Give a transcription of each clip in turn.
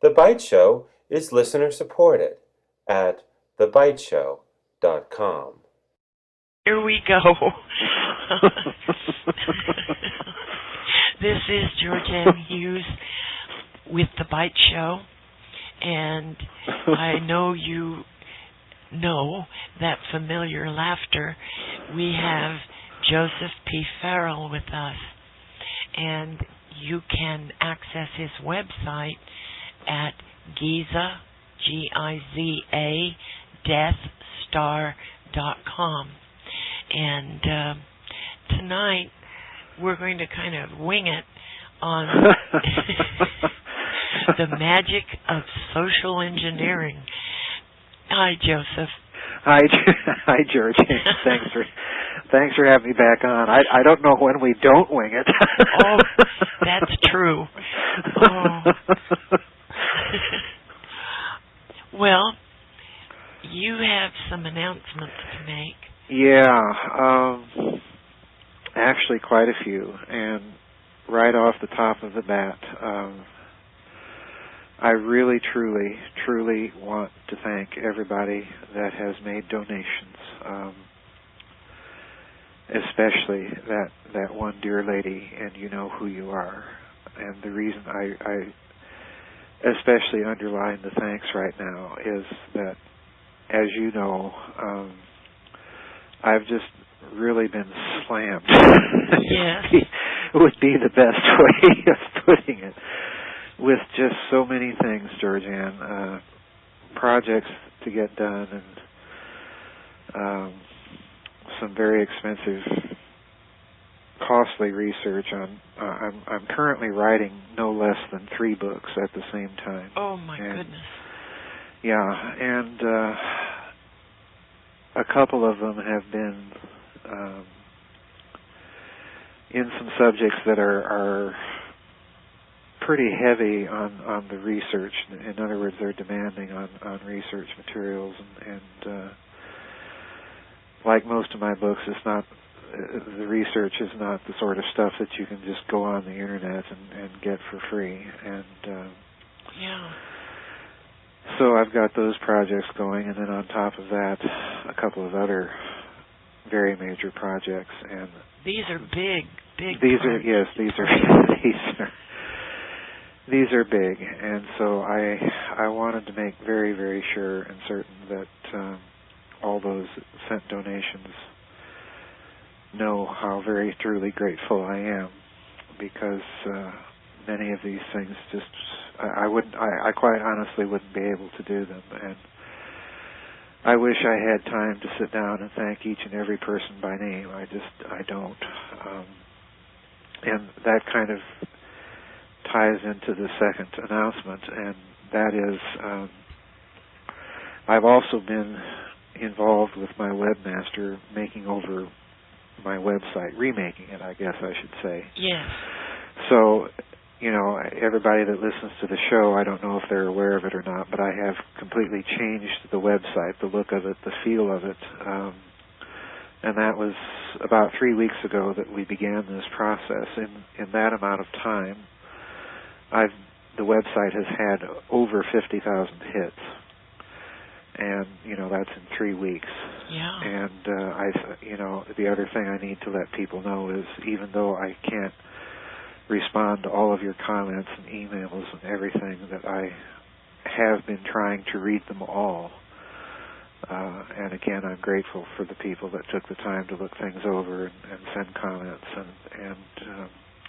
The Byte Show is listener-supported at thebyteshow.com. Here we go. This is GeorgeAnn Hughes with The Byte Show, and I know you know that familiar laughter. We have Joseph P. Farrell with us, and you can access his website at Giza, Giza, deathstar.com. And tonight we're going to kind of wing it on the magic of social engineering. Hi, Joseph. Hi, George. Thanks for having me back on. I don't know when we don't wing it. Oh, that's true. Oh. Well, you have some announcements to make. Yeah, actually quite a few. And right off the top of the bat, I really, truly want to thank everybody that has made donations, especially that one dear lady, and you know who you are. And the reason I especially underline the thanks right now is that, as you know, I've just really been slammed. Yes. would be the best way of putting it. With just so many things, GeorgeAnn, projects to get done, and some very expensive, costly research on. I'm currently writing no less than 3 books at the same time. Oh my goodness! Yeah, and a couple of them have been in some subjects that are pretty heavy on the research. In other words, they're demanding on research materials, and like most of my books, it's not the research is not the sort of stuff that you can just go on the internet and get for free. And yeah. So I've got those projects going, and then on top of that, a couple of other very major projects. And these are big. These projects. These are big, and so I wanted to make very, very sure and certain that all those that sent donations know how very truly grateful I am, because many of these things just I quite honestly wouldn't be able to do them, and I wish I had time to sit down and thank each and every person by name. I don't, and that kind of ties into the second announcement, and that is I've also been involved with my webmaster making over my website, remaking it, I guess I should say. Yes. So, you know, everybody that listens to the show, I don't know if they're aware of it or not, but I have completely changed the website, the look of it, the feel of it, and that was about 3 weeks ago that we began this process. In that amount of time, the website has had over 50,000 hits, and you know that's in 3 weeks. Yeah. And the other thing I need to let people know is, even though I can't respond to all of your comments and emails and everything, that I have been trying to read them all. And again, I'm grateful for the people that took the time to look things over and send comments and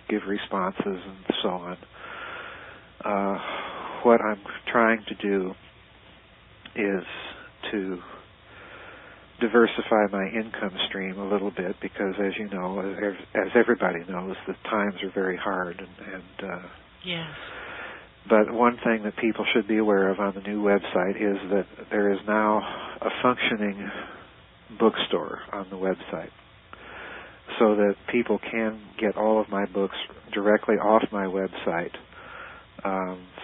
give responses and so on. What I'm trying to do is to diversify my income stream a little bit, because, as you know, as everybody knows, the times are very hard. And yes. But one thing that people should be aware of on the new website is that there is now a functioning bookstore on the website, so that people can get all of my books directly off my website.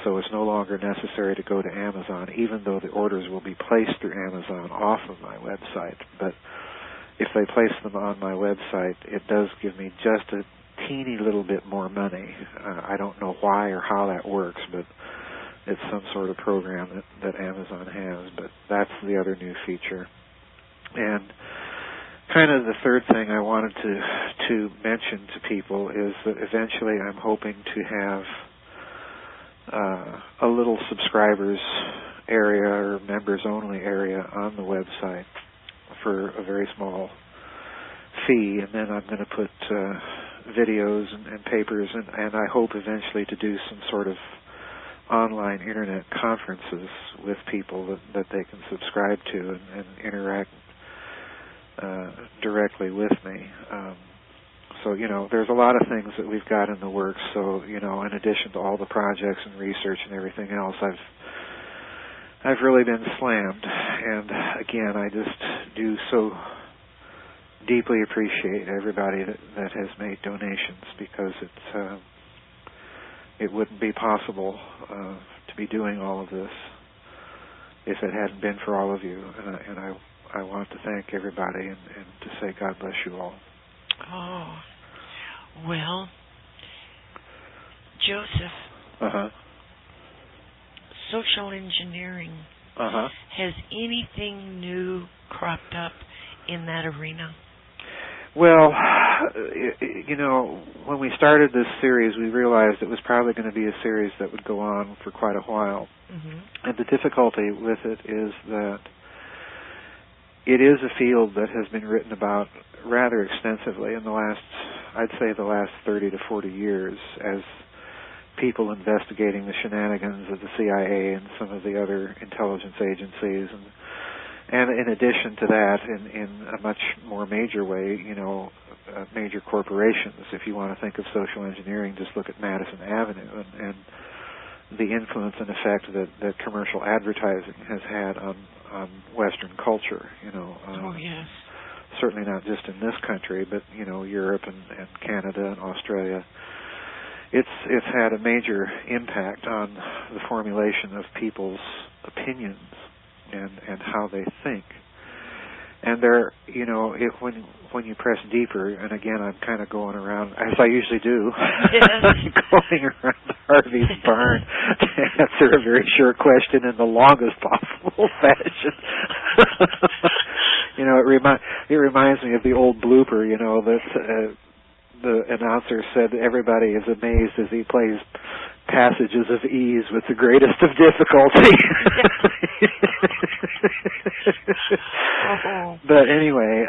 So it's no longer necessary to go to Amazon, even though the orders will be placed through Amazon off of my website. But if they place them on my website, it does give me just a teeny little bit more money. I don't know why or how that works, but it's some sort of program that Amazon has, but that's the other new feature. And kind of the third thing I wanted to mention to people is that eventually I'm hoping to have a little subscribers area or members only area on the website for a very small fee, and then I'm going to put videos and papers, and I hope eventually to do some sort of online internet conferences with people that they can subscribe to and interact directly with me. So, there's a lot of things that we've got in the works. So, in addition to all the projects and research and everything else, I've really been slammed. And again, I just do so deeply appreciate everybody that has made donations, because it wouldn't be possible to be doing all of this if it hadn't been for all of you. And I want to thank everybody and to say God bless you all. Oh, well, Joseph, social engineering, has anything new cropped up in that arena? Well, when we started this series, we realized it was probably going to be a series that would go on for quite a while. And the difficulty with it is that it is a field that has been written about rather extensively in the last 30 to 40 years, as people investigating the shenanigans of the CIA and some of the other intelligence agencies, and in addition to that, in a much more major way, major corporations. If you want to think of social engineering, just look at Madison Avenue and the influence and effect that commercial advertising has had on Western culture. Oh, yes. Certainly not just in this country, but Europe and Canada and Australia. It's had a major impact on the formulation of people's opinions and how they think. And there, when you press deeper, and again, I'm kind of going around, as I usually do, going around Harvey's barn to answer a very short question in the longest possible fashion. It reminds me of the old blooper, that the announcer said everybody is amazed as he plays passages of ease with the greatest of difficulty. But anyway,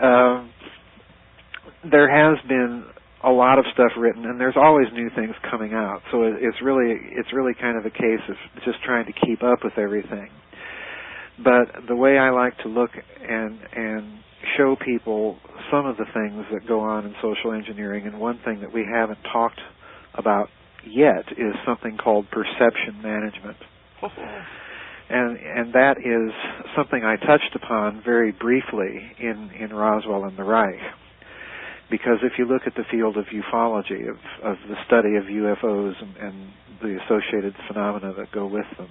there has been a lot of stuff written, and there's always new things coming out. So it's really kind of a case of just trying to keep up with everything. But the way I like to look and show people some of the things that go on in social engineering, and one thing that we haven't talked about yet is something called perception management. And that is something I touched upon very briefly in Roswell and the Reich. Because if you look at the field of ufology, of the study of UFOs and the associated phenomena that go with them,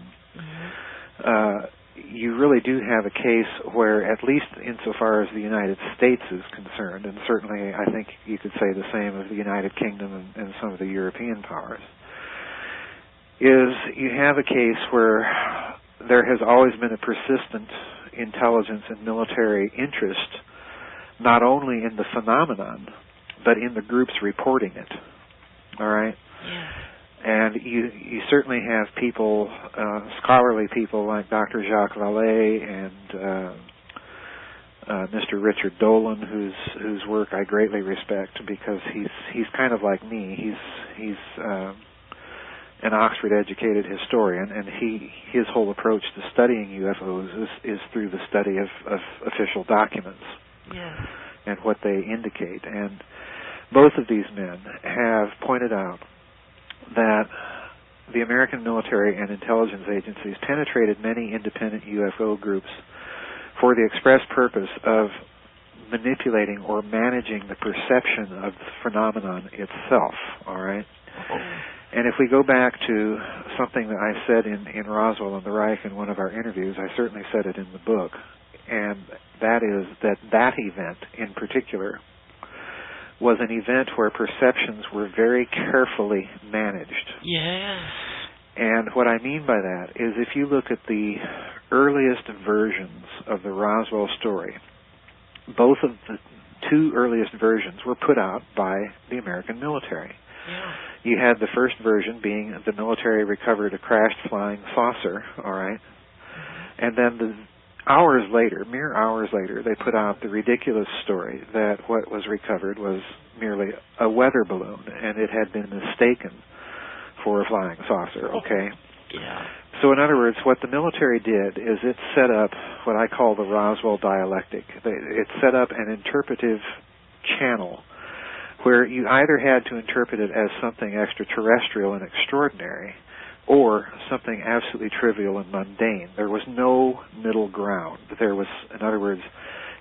you really do have a case where, at least insofar as the United States is concerned, and certainly I think you could say the same of the United Kingdom and some of the European powers, is you have a case where there has always been a persistent intelligence and military interest, not only in the phenomenon, but in the groups reporting it. All right? Yeah. And you certainly have people, scholarly people like Dr. Jacques Vallée and Mr. Richard Dolan, whose work I greatly respect, because he's kind of like me. He's an Oxford-educated historian, and his whole approach to studying UFOs is through the study of official documents and what they indicate. And both of these men have pointed out that the American military and intelligence agencies penetrated many independent UFO groups for the express purpose of manipulating or managing the perception of the phenomenon itself, all right? And if we go back to something that I said in Roswell and the Reich in one of our interviews, I certainly said it in the book, and that is that event in particular was an event where perceptions were very carefully managed. Yes. And what I mean by that is if you look at the earliest versions of the Roswell story, both of the two earliest versions were put out by the American military. Yeah. You had the first version being the military recovered a crashed flying saucer, all right? And then mere hours later, they put out the ridiculous story that what was recovered was merely a weather balloon, and it had been mistaken for a flying saucer, okay? Yeah. So in other words, what the military did is it set up what I call the Roswell dialectic. It set up an interpretive channel where you either had to interpret it as something extraterrestrial and extraordinary or something absolutely trivial and mundane. There was no middle ground. There was, in other words,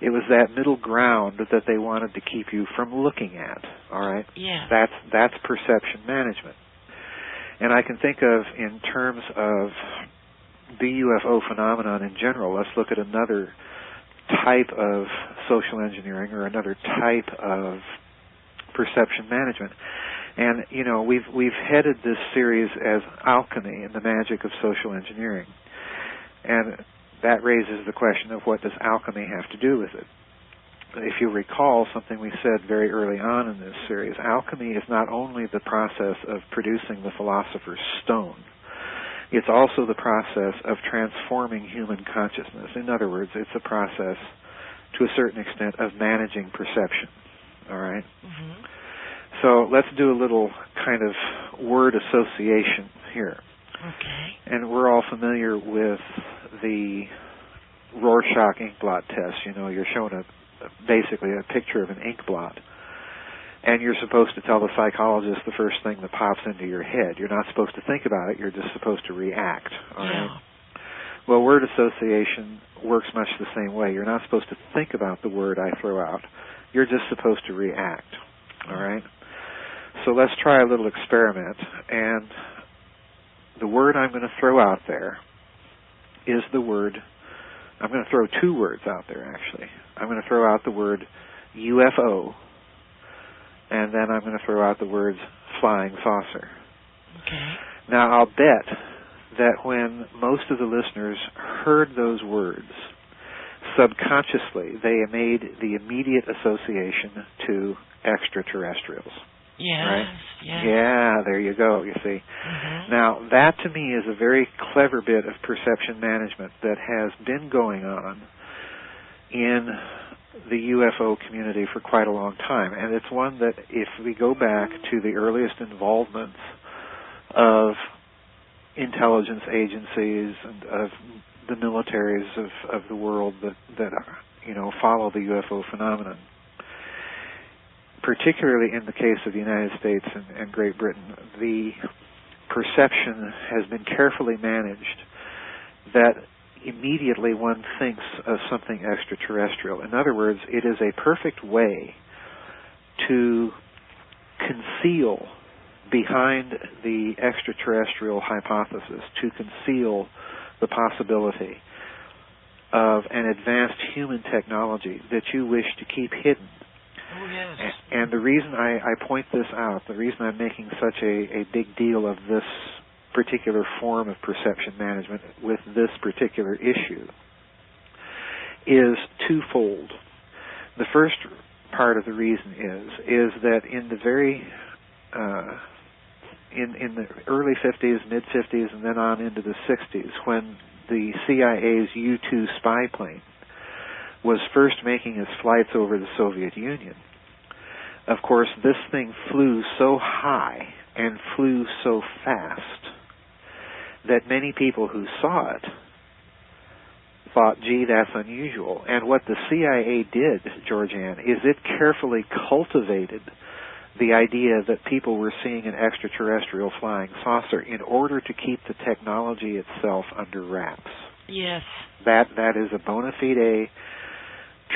it was that middle ground that they wanted to keep you from looking at, all right? Yeah. That's perception management. And I can think of, in terms of the UFO phenomenon in general, let's look at another type of social engineering or another type of perception management. And, you know, we've headed this series as alchemy and the magic of social engineering. And that raises the question of what does alchemy have to do with it? If you recall something we said very early on in this series, alchemy is not only the process of producing the philosopher's stone, it's also the process of transforming human consciousness. In other words, it's a process, to a certain extent, of managing perception. All right? Mm-hmm. So let's do a little kind of word association here. Okay. And we're all familiar with the Rorschach ink blot test. You know, you're shown basically a picture of an ink blot, and you're supposed to tell the psychologist the first thing that pops into your head. You're not supposed to think about it. You're just supposed to react. All right? Well, word association works much the same way. You're not supposed to think about the word I throw out. You're just supposed to react. All right? So let's try a little experiment. And the word I'm going to throw out there is the word, I'm going to throw two words out there, actually. I'm going to throw out the word UFO, and then I'm going to throw out the words flying saucer. Okay. Now, I'll bet that when most of the listeners heard those words, subconsciously they made the immediate association to extraterrestrials. Yes. Right? Yes. Yeah, there you go, you see. Mm-hmm. Now, that to me is a very clever bit of perception management that has been going on in the UFO community for quite a long time. And it's one that, if we go back to the earliest involvements of intelligence agencies and of the militaries of the world that follow the UFO phenomenon, particularly in the case of the United States and Great Britain, the perception has been carefully managed that immediately one thinks of something extraterrestrial. In other words, it is a perfect way to conceal behind the extraterrestrial hypothesis, to conceal the possibility of an advanced human technology that you wish to keep hidden. Oh, yes. And the reason I point this out, the reason I'm making such a big deal of this particular form of perception management with this particular issue is twofold. The first part of the reason is that in the very in the early 50s, mid 50s, and then on into the 60s, when the CIA's U-2 spy plane was first making its flights over the Soviet Union, of course, this thing flew so high and flew so fast that many people who saw it thought, gee, that's unusual. And what the CIA did, GeorgeAnn, is it carefully cultivated the idea that people were seeing an extraterrestrial flying saucer in order to keep the technology itself under wraps. Yes. That is a bona fide,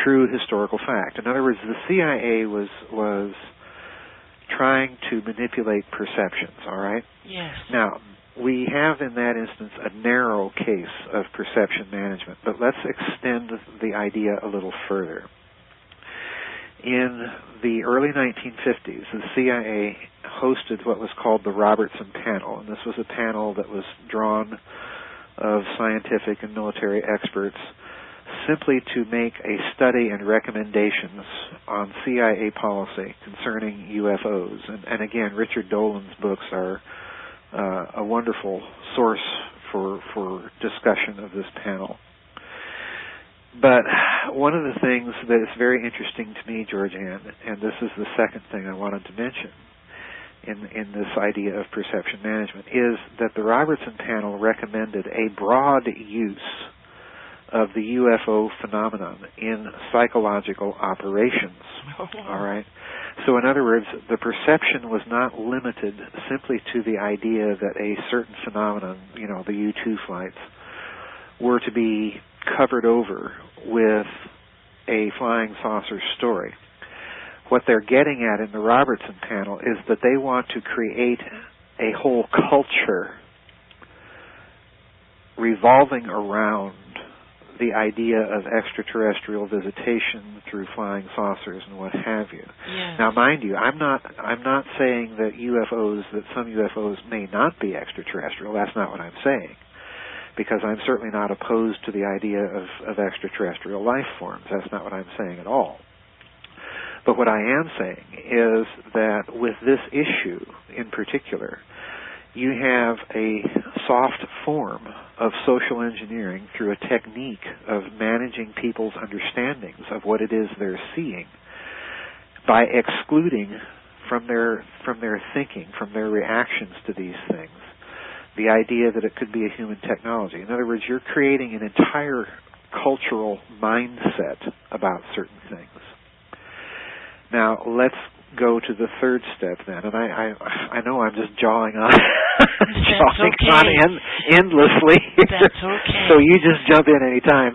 true historical fact. In other words, the CIA was trying to manipulate perceptions, all right? Yes. Now, we have in that instance a narrow case of perception management, but let's extend the idea a little further. in the early 1950s, the CIA hosted what was called the Robertson Panel, and this was a panel that was drawn of scientific and military experts simply to make a study and recommendations on CIA policy concerning UFOs. And again, Richard Dolan's books are a wonderful source for discussion of this panel. But one of the things that is very interesting to me, GeorgeAnn, and this is the second thing I wanted to mention in this idea of perception management, is that the Robertson Panel recommended a broad use of the UFO phenomenon in psychological operations. All right? So in other words, the perception was not limited simply to the idea that a certain phenomenon, the U-2 flights, were to be covered over with a flying saucer story. What they're getting at in the Robertson Panel is that they want to create a whole culture revolving around the idea of extraterrestrial visitation through flying saucers and what have you. Yes. Now, mind you, I'm not saying that some UFOs may not be extraterrestrial. That's not what I'm saying, because I'm certainly not opposed to the idea of extraterrestrial life forms. That's not what I'm saying at all. But what I am saying is that with this issue in particular, you have a soft form of social engineering through a technique of managing people's understandings of what it is they're seeing by excluding from their thinking, from their reactions to these things, the idea that it could be a human technology. In other words, you're creating an entire cultural mindset about certain things. Now, let's go to the third step then, and I know I'm just jawing on endlessly. That's okay. So you just jump in anytime.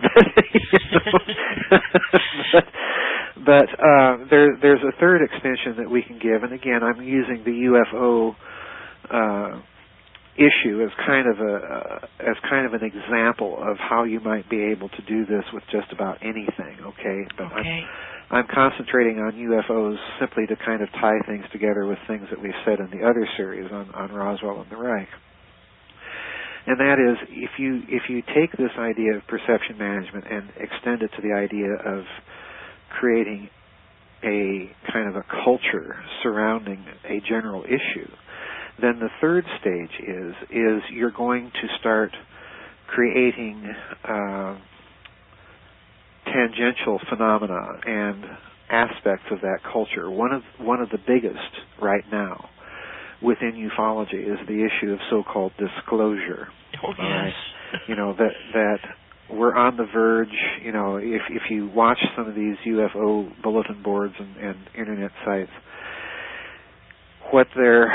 But there's a third extension that we can give, and again, I'm using the UFO issue as kind of an example of how you might be able to do this with just about anything. Okay, but okay. I'm concentrating on UFOs simply to kind of tie things together with things that we've said in the other series on Roswell and the Reich. And that is, if you take this idea of perception management and extend it to the idea of creating a kind of a culture surrounding a general issue, then the third stage is you're going to start creating tangential phenomena and aspects of that culture. One of the biggest right now within ufology is the issue of so-called disclosure. Oh, yes. That we're on the verge. If you watch some of these UFO bulletin boards and internet sites, what they're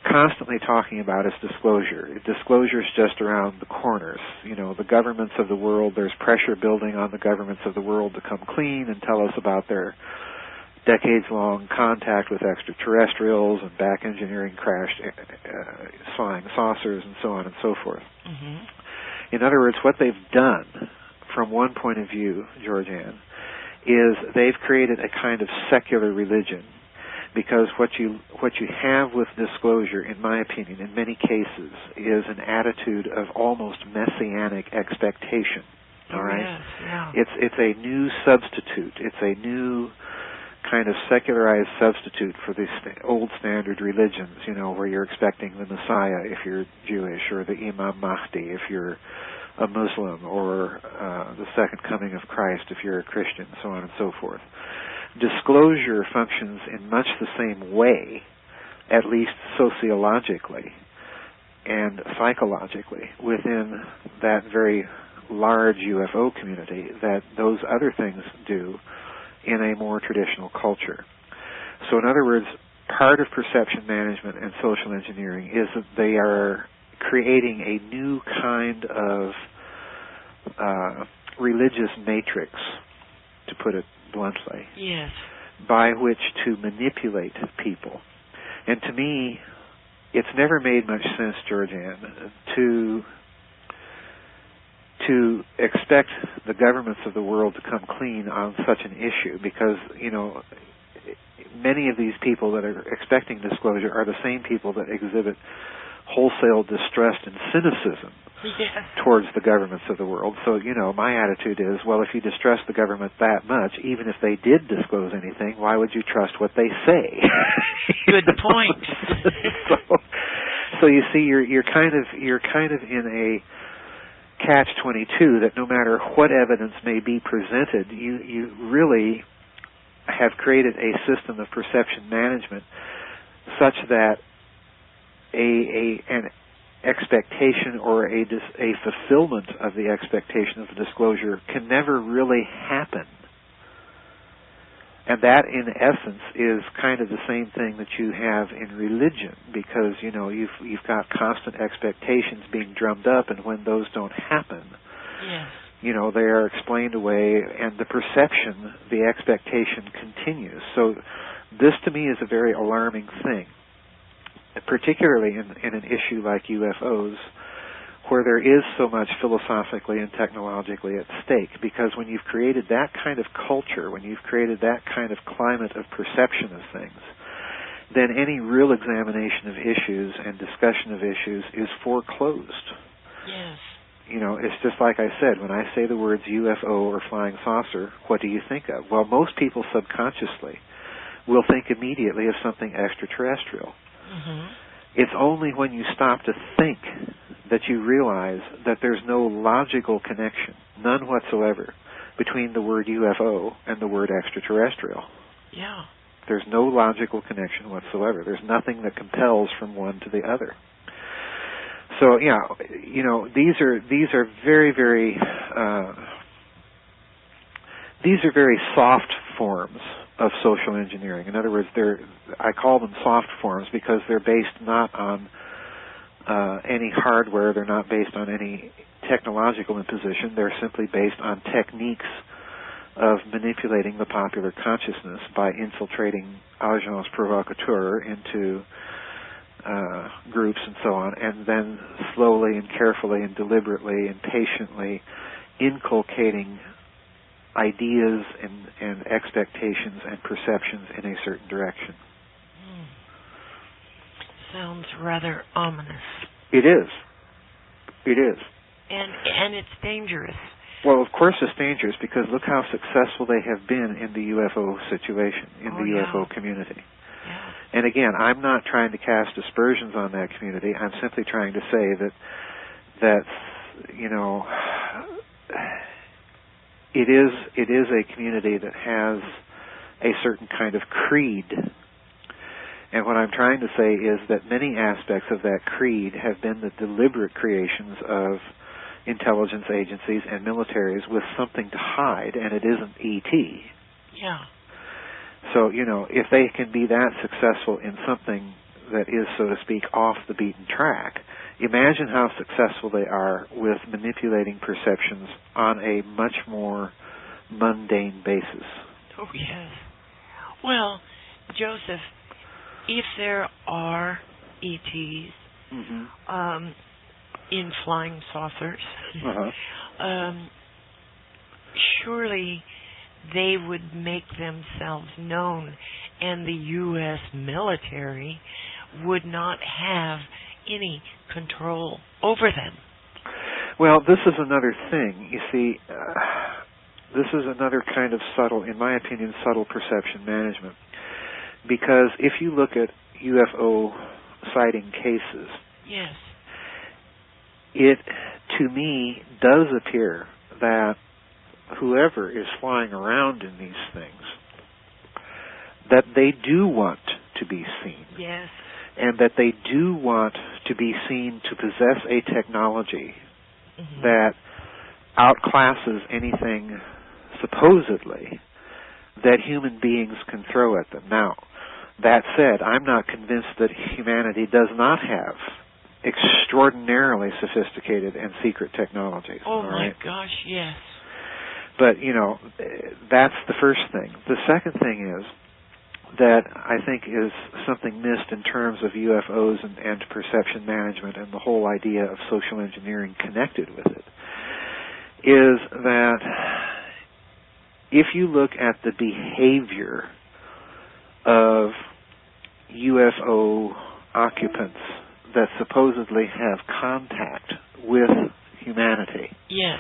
constantly talking about is disclosure. Disclosure is just around the corners. The governments of the world, there's pressure building on the governments of the world to come clean and tell us about their decades-long contact with extraterrestrials and back engineering crashed flying saucers and so on and so forth. Mm-hmm. In other words, what they've done from one point of view, GeorgeAnn, is they've created a kind of secular religion. Because what you have with disclosure, in my opinion, in many cases, is an attitude of almost messianic expectation. All right, yes, yeah. It's a new substitute. It's a new kind of secularized substitute for these old standard religions. Where you're expecting the Messiah if you're Jewish, or the Imam Mahdi if you're a Muslim, or the second coming of Christ if you're a Christian, so on and so forth. Disclosure functions in much the same way, at least sociologically and psychologically, within that very large UFO community that those other things do in a more traditional culture. So in other words, part of perception management and social engineering is that they are creating a new kind of religious matrix, to put it bluntly, yes, by which to manipulate people. And to me, it's never made much sense, GeorgeAnn, to expect the governments of the world to come clean on such an issue, because, many of these people that are expecting disclosure are the same people that exhibit wholesale distrust and cynicism towards the governments of the world. So, my attitude is, well, if you distrust the government that much, even if they did disclose anything, why would you trust what they say? Good point. So you see, you're kind of in a catch-22 that no matter what evidence may be presented, you really have created a system of perception management such that an expectation or a fulfillment of the expectation of a disclosure can never really happen. And that, in essence, is kind of the same thing that you have in religion, because, you've got constant expectations being drummed up, and when those don't happen, yes, they are explained away, and the perception, the expectation continues. So this, to me, is a very alarming thing, particularly in an issue like UFOs, where there is so much philosophically and technologically at stake. Because when you've created that kind of culture, when you've created that kind of climate of perception of things, then any real examination of issues and discussion of issues is foreclosed. Yes. It's just like I said, when I say the words UFO or flying saucer, what do you think of? Well, most people subconsciously will think immediately of something extraterrestrial. Mm-hmm. It's only when you stop to think that you realize that there's no logical connection, none whatsoever, between the word UFO and the word extraterrestrial. Yeah. There's no logical connection whatsoever. There's nothing that compels from one to the other. So, these are very, very these are very soft forms of social engineering. In other words, I call them soft forms because they're based not on any hardware. They're not based on any technological imposition. They're simply based on techniques of manipulating the popular consciousness by infiltrating agents provocateurs into groups and so on, and then slowly and carefully and deliberately and patiently inculcating ideas and expectations and perceptions in a certain direction. Sounds rather ominous. It is. It is. And it's dangerous. Well, of course it's dangerous, because look how successful they have been in the UFO situation, in the UFO community. Yeah. And again, I'm not trying to cast aspersions on that community. I'm simply trying to say that it is a community that has a certain kind of creed. And what I'm trying to say is that many aspects of that creed have been the deliberate creations of intelligence agencies and militaries with something to hide, and it isn't E.T. Yeah. So, if they can be that successful in something that is, so to speak, off the beaten track, imagine how successful they are with manipulating perceptions on a much more mundane basis. Oh, yes. Well, Joseph, if there are ETs in flying saucers, surely they would make themselves known, and the U.S. military would not have any control over them. Well, this is another thing. You see, this is another kind of subtle, in my opinion, subtle perception management. Because if you look at UFO sighting cases, yes, it, to me, does appear that whoever is flying around in these things, that they do want to be seen. Yes. And that they do want to be seen to possess a technology that outclasses anything, supposedly, that human beings can throw at them. Now, that said, I'm not convinced that humanity does not have extraordinarily sophisticated and secret technologies. Oh, my gosh, yes. But, that's the first thing. The second thing is that I think is something missed in terms of UFOs and perception management and the whole idea of social engineering connected with it, is that if you look at the behavior of UFO occupants that supposedly have contact with humanity, yes,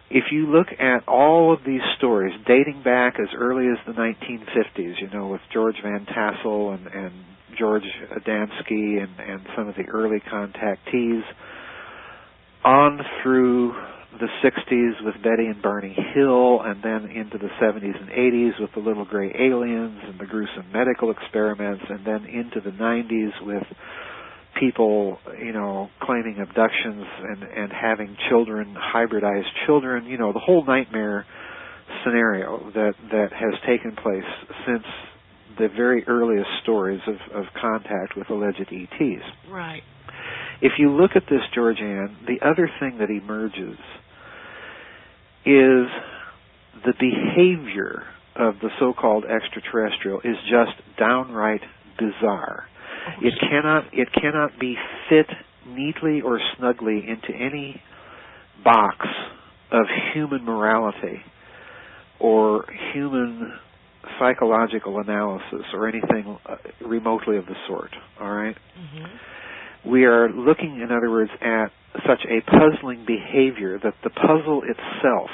if you look at all of these stories dating back as early as the 1950s, you know, with George Van Tassel and George Adamski and some of the early contactees, on through the 60s with Betty and Barney Hill, and then into the 70s and 80s with the little gray aliens and the gruesome medical experiments, and then into the 90s with people, you know, claiming abductions and having children, hybridized children, you know, the whole nightmare scenario that has taken place since the very earliest stories of contact with alleged ETs. Right. If you look at this, GeorgeAnn, the other thing that emerges is the behavior of the so-called extraterrestrial is just downright bizarre. It cannot be fit neatly or snugly into any box of human morality or human psychological analysis or anything remotely of the sort. All right? Mm-hmm. We are looking, in other words, at such a puzzling behavior that the puzzle itself,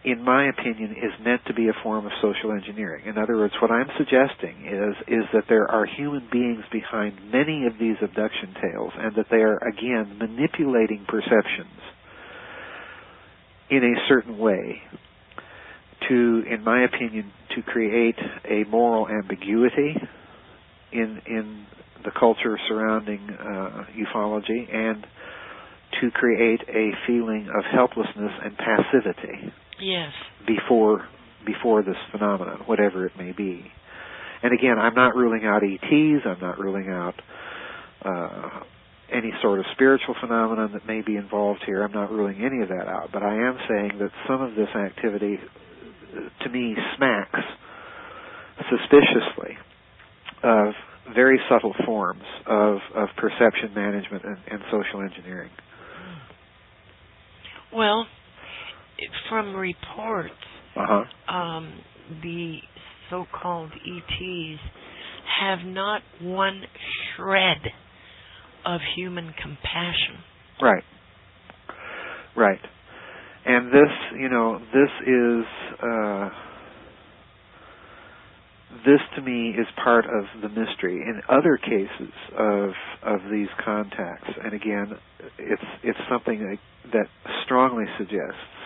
in my opinion, is meant to be a form of social engineering. In other words, what I'm suggesting is that there are human beings behind many of these abduction tales, and that they are, again, manipulating perceptions in a certain way to, in my opinion, to create a moral ambiguity in the culture surrounding ufology, and to create a feeling of helplessness and passivity. Yes. Before this phenomenon, whatever it may be. And again, I'm not ruling out ETs, I'm not ruling out any sort of spiritual phenomenon that may be involved here. I'm not ruling any of that out. But I am saying that some of this activity, to me, smacks suspiciously of very subtle forms of perception management and social engineering. Well, from reports, the so-called ETs have not one shred of human compassion. Right. Right. And this, you know, this to me is part of the mystery. In other cases of these contacts, and again, it's something that strongly suggests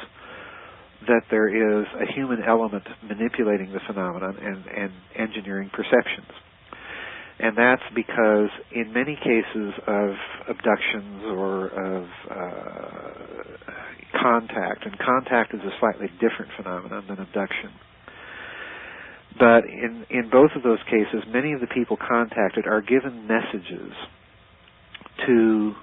that there is a human element manipulating the phenomenon and engineering perceptions. And that's because in many cases of abductions or of contact, and contact is a slightly different phenomenon than abduction, but in both of those cases, many of the people contacted are given messages to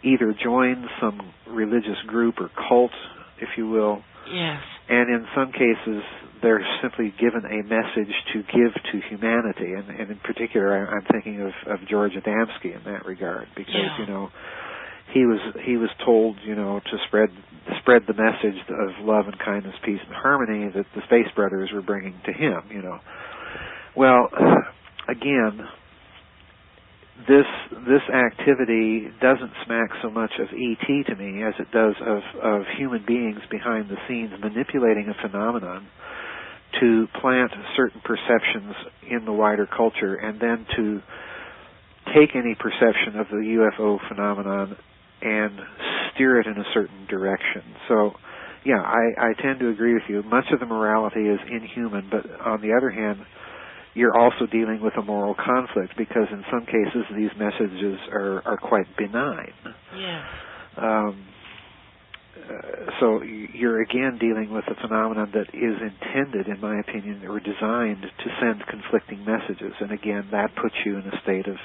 either join some religious group or cult, if you will. Yes. And in some cases, they're simply given a message to give to humanity. And in particular, I'm thinking of George Adamski in that regard, because, you know, he was told, you know, to spread the message of love and kindness, peace and harmony that the Space Brothers were bringing to him, you know. Well, again, this activity doesn't smack so much of ET to me as it does of human beings behind the scenes manipulating a phenomenon to plant certain perceptions in the wider culture, and then to take any perception of the UFO phenomenon and steer it in a certain direction. So, yeah, I tend to agree with you. Much of the morality is inhuman, but on the other hand, you're also dealing with a moral conflict, because in some cases these messages are quite benign. Yes. So you're again dealing with a phenomenon that is intended, in my opinion, or designed to send conflicting messages. And again, that puts you in a state of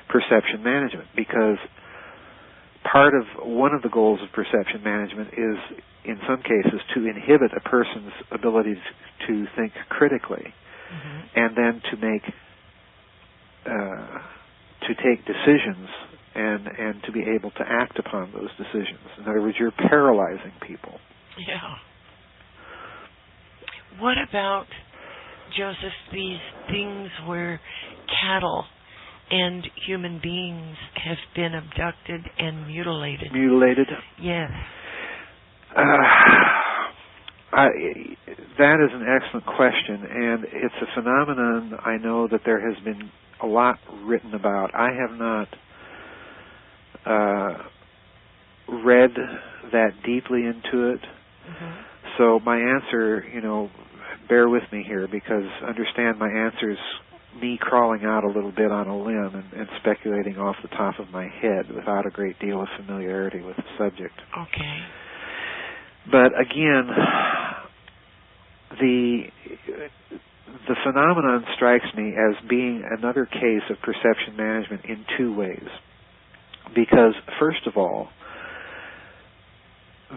perception management, because one of the goals of perception management is, in some cases, to inhibit a person's ability to think critically, and then to take decisions and to be able to act upon those decisions. In other words, you're paralyzing people. Yeah. What about, Joseph, these things where cattle and human beings have been abducted and mutilated? Mutilated? Yes. That is an excellent question, and it's a phenomenon I know that there has been a lot written about. I have not read that deeply into it. Mm-hmm. So my answer, bear with me here, because understand my answer is me crawling out a little bit on a limb and speculating off the top of my head without a great deal of familiarity with the subject. Okay. But again, the phenomenon strikes me as being another case of perception management in two ways. Because, first of all,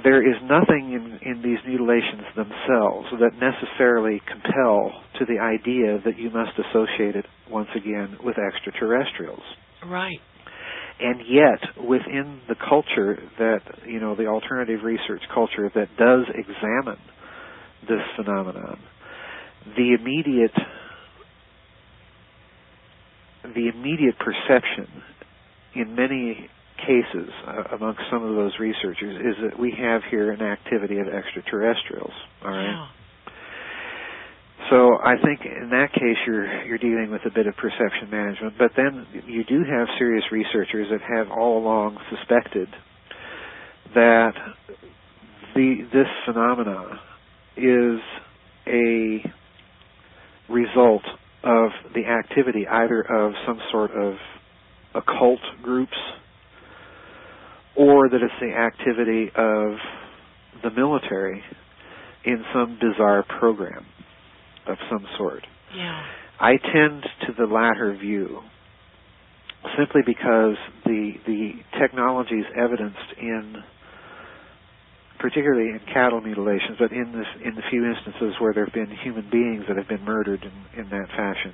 there is nothing in these mutilations themselves that necessarily compel to the idea that you must associate it, once again, with extraterrestrials. Right. And yet, within the culture that, the alternative research culture that does examine this phenomenon, the immediate perception in many cases amongst some of those researchers is that we have here an activity of extraterrestrials. All right. Yeah. So I think in that case you're dealing with a bit of perception management, but then you do have serious researchers that have all along suspected that this phenomena is a result of the activity either of some sort of occult groups, or that it's the activity of the military in some bizarre program of some sort. Yeah. I tend to the latter view, simply because the technologies evidenced particularly in cattle mutilations, but in the few instances where there have been human beings that have been murdered in that fashion,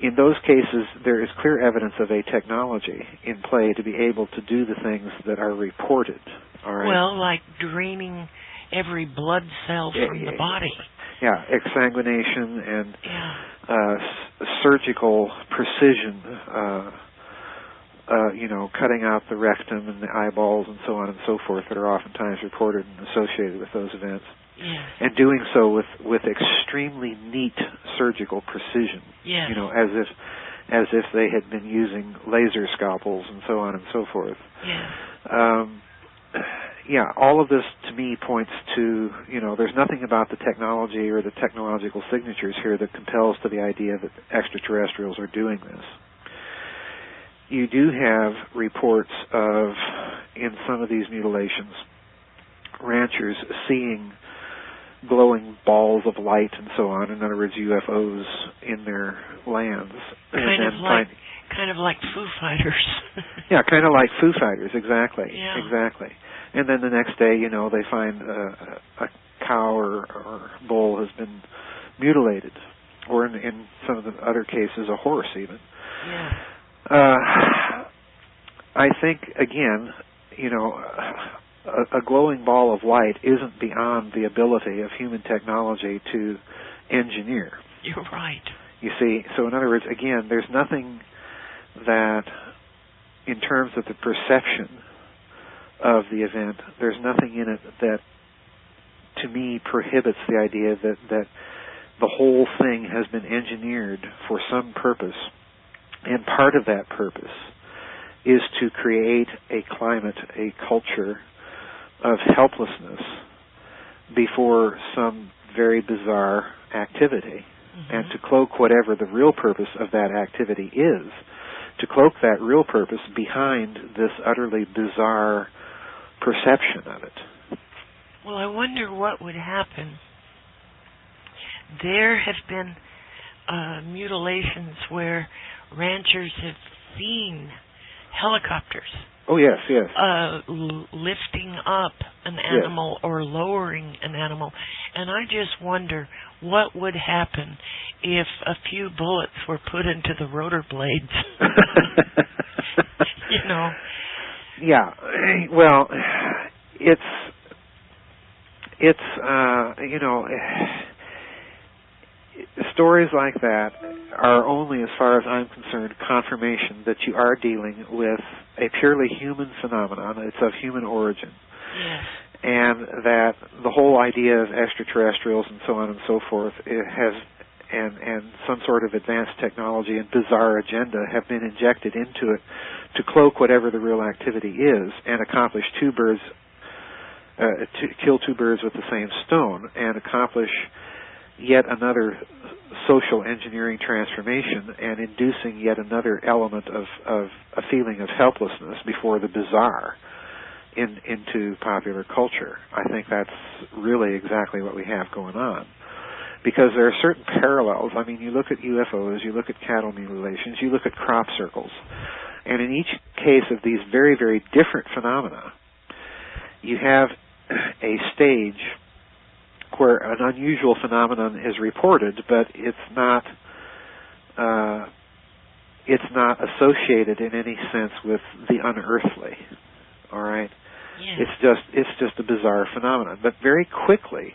in those cases, there is clear evidence of a technology in play to be able to do the things that are reported. All right? Well, like draining every blood cell from the body. Yeah, exsanguination and surgical precision, cutting out the rectum and the eyeballs and so on and so forth that are oftentimes reported and associated with those events. Yes. And doing so with extremely neat surgical precision. Yes. As if they had been using laser scalpels and so on and so forth. Yes. All of this to me points to, there's nothing about the technology or the technological signatures here that compels to the idea that extraterrestrials are doing this. You do have reports of, in some of these mutilations, ranchers seeing glowing balls of light and so on. In other words, UFOs in their lands. Kind of like Foo Fighters. Yeah, kind of like Foo Fighters, exactly. Yeah. Exactly. And then the next day, they find a cow or bull has been mutilated, or in some of the other cases, a horse even. Yeah. I think, again, a glowing ball of light isn't beyond the ability of human technology to engineer. You're right. You see, so in other words, again, there's nothing that, in terms of the perception of the event, there's nothing in it that, to me, prohibits the idea that the whole thing has been engineered for some purpose, and part of that purpose is to create a climate, a culture of helplessness before some very bizarre activity, and to cloak whatever the real purpose of that activity is, to cloak that real purpose behind this utterly bizarre perception of it. Well, I wonder what would happen. There have been mutilations where ranchers have seen helicopters. Oh, yes, yes. Lifting up an animal or lowering an animal. And I just wonder what would happen if a few bullets were put into the rotor blades. You know. Yeah. Well, it's you know, stories like that are only, as far as I'm concerned, confirmation that you are dealing with a purely human phenomenon. It's of human origin. Yes. And that the whole idea of extraterrestrials and so on and so forth has and some sort of advanced technology and bizarre agenda have been injected into it to cloak whatever the real activity is and accomplish to kill two birds with the same stone and accomplish yet another social engineering transformation and inducing yet another element of a feeling of helplessness before the bizarre into popular culture. I think that's really exactly what we have going on. Because there are certain parallels. I mean, you look at UFOs, you look at cattle mutilations, you look at crop circles, and in each case of these very, very different phenomena, you have a stage where an unusual phenomenon is reported, but it's not associated in any sense with the unearthly. All right, yeah. It's just a bizarre phenomenon. But very quickly,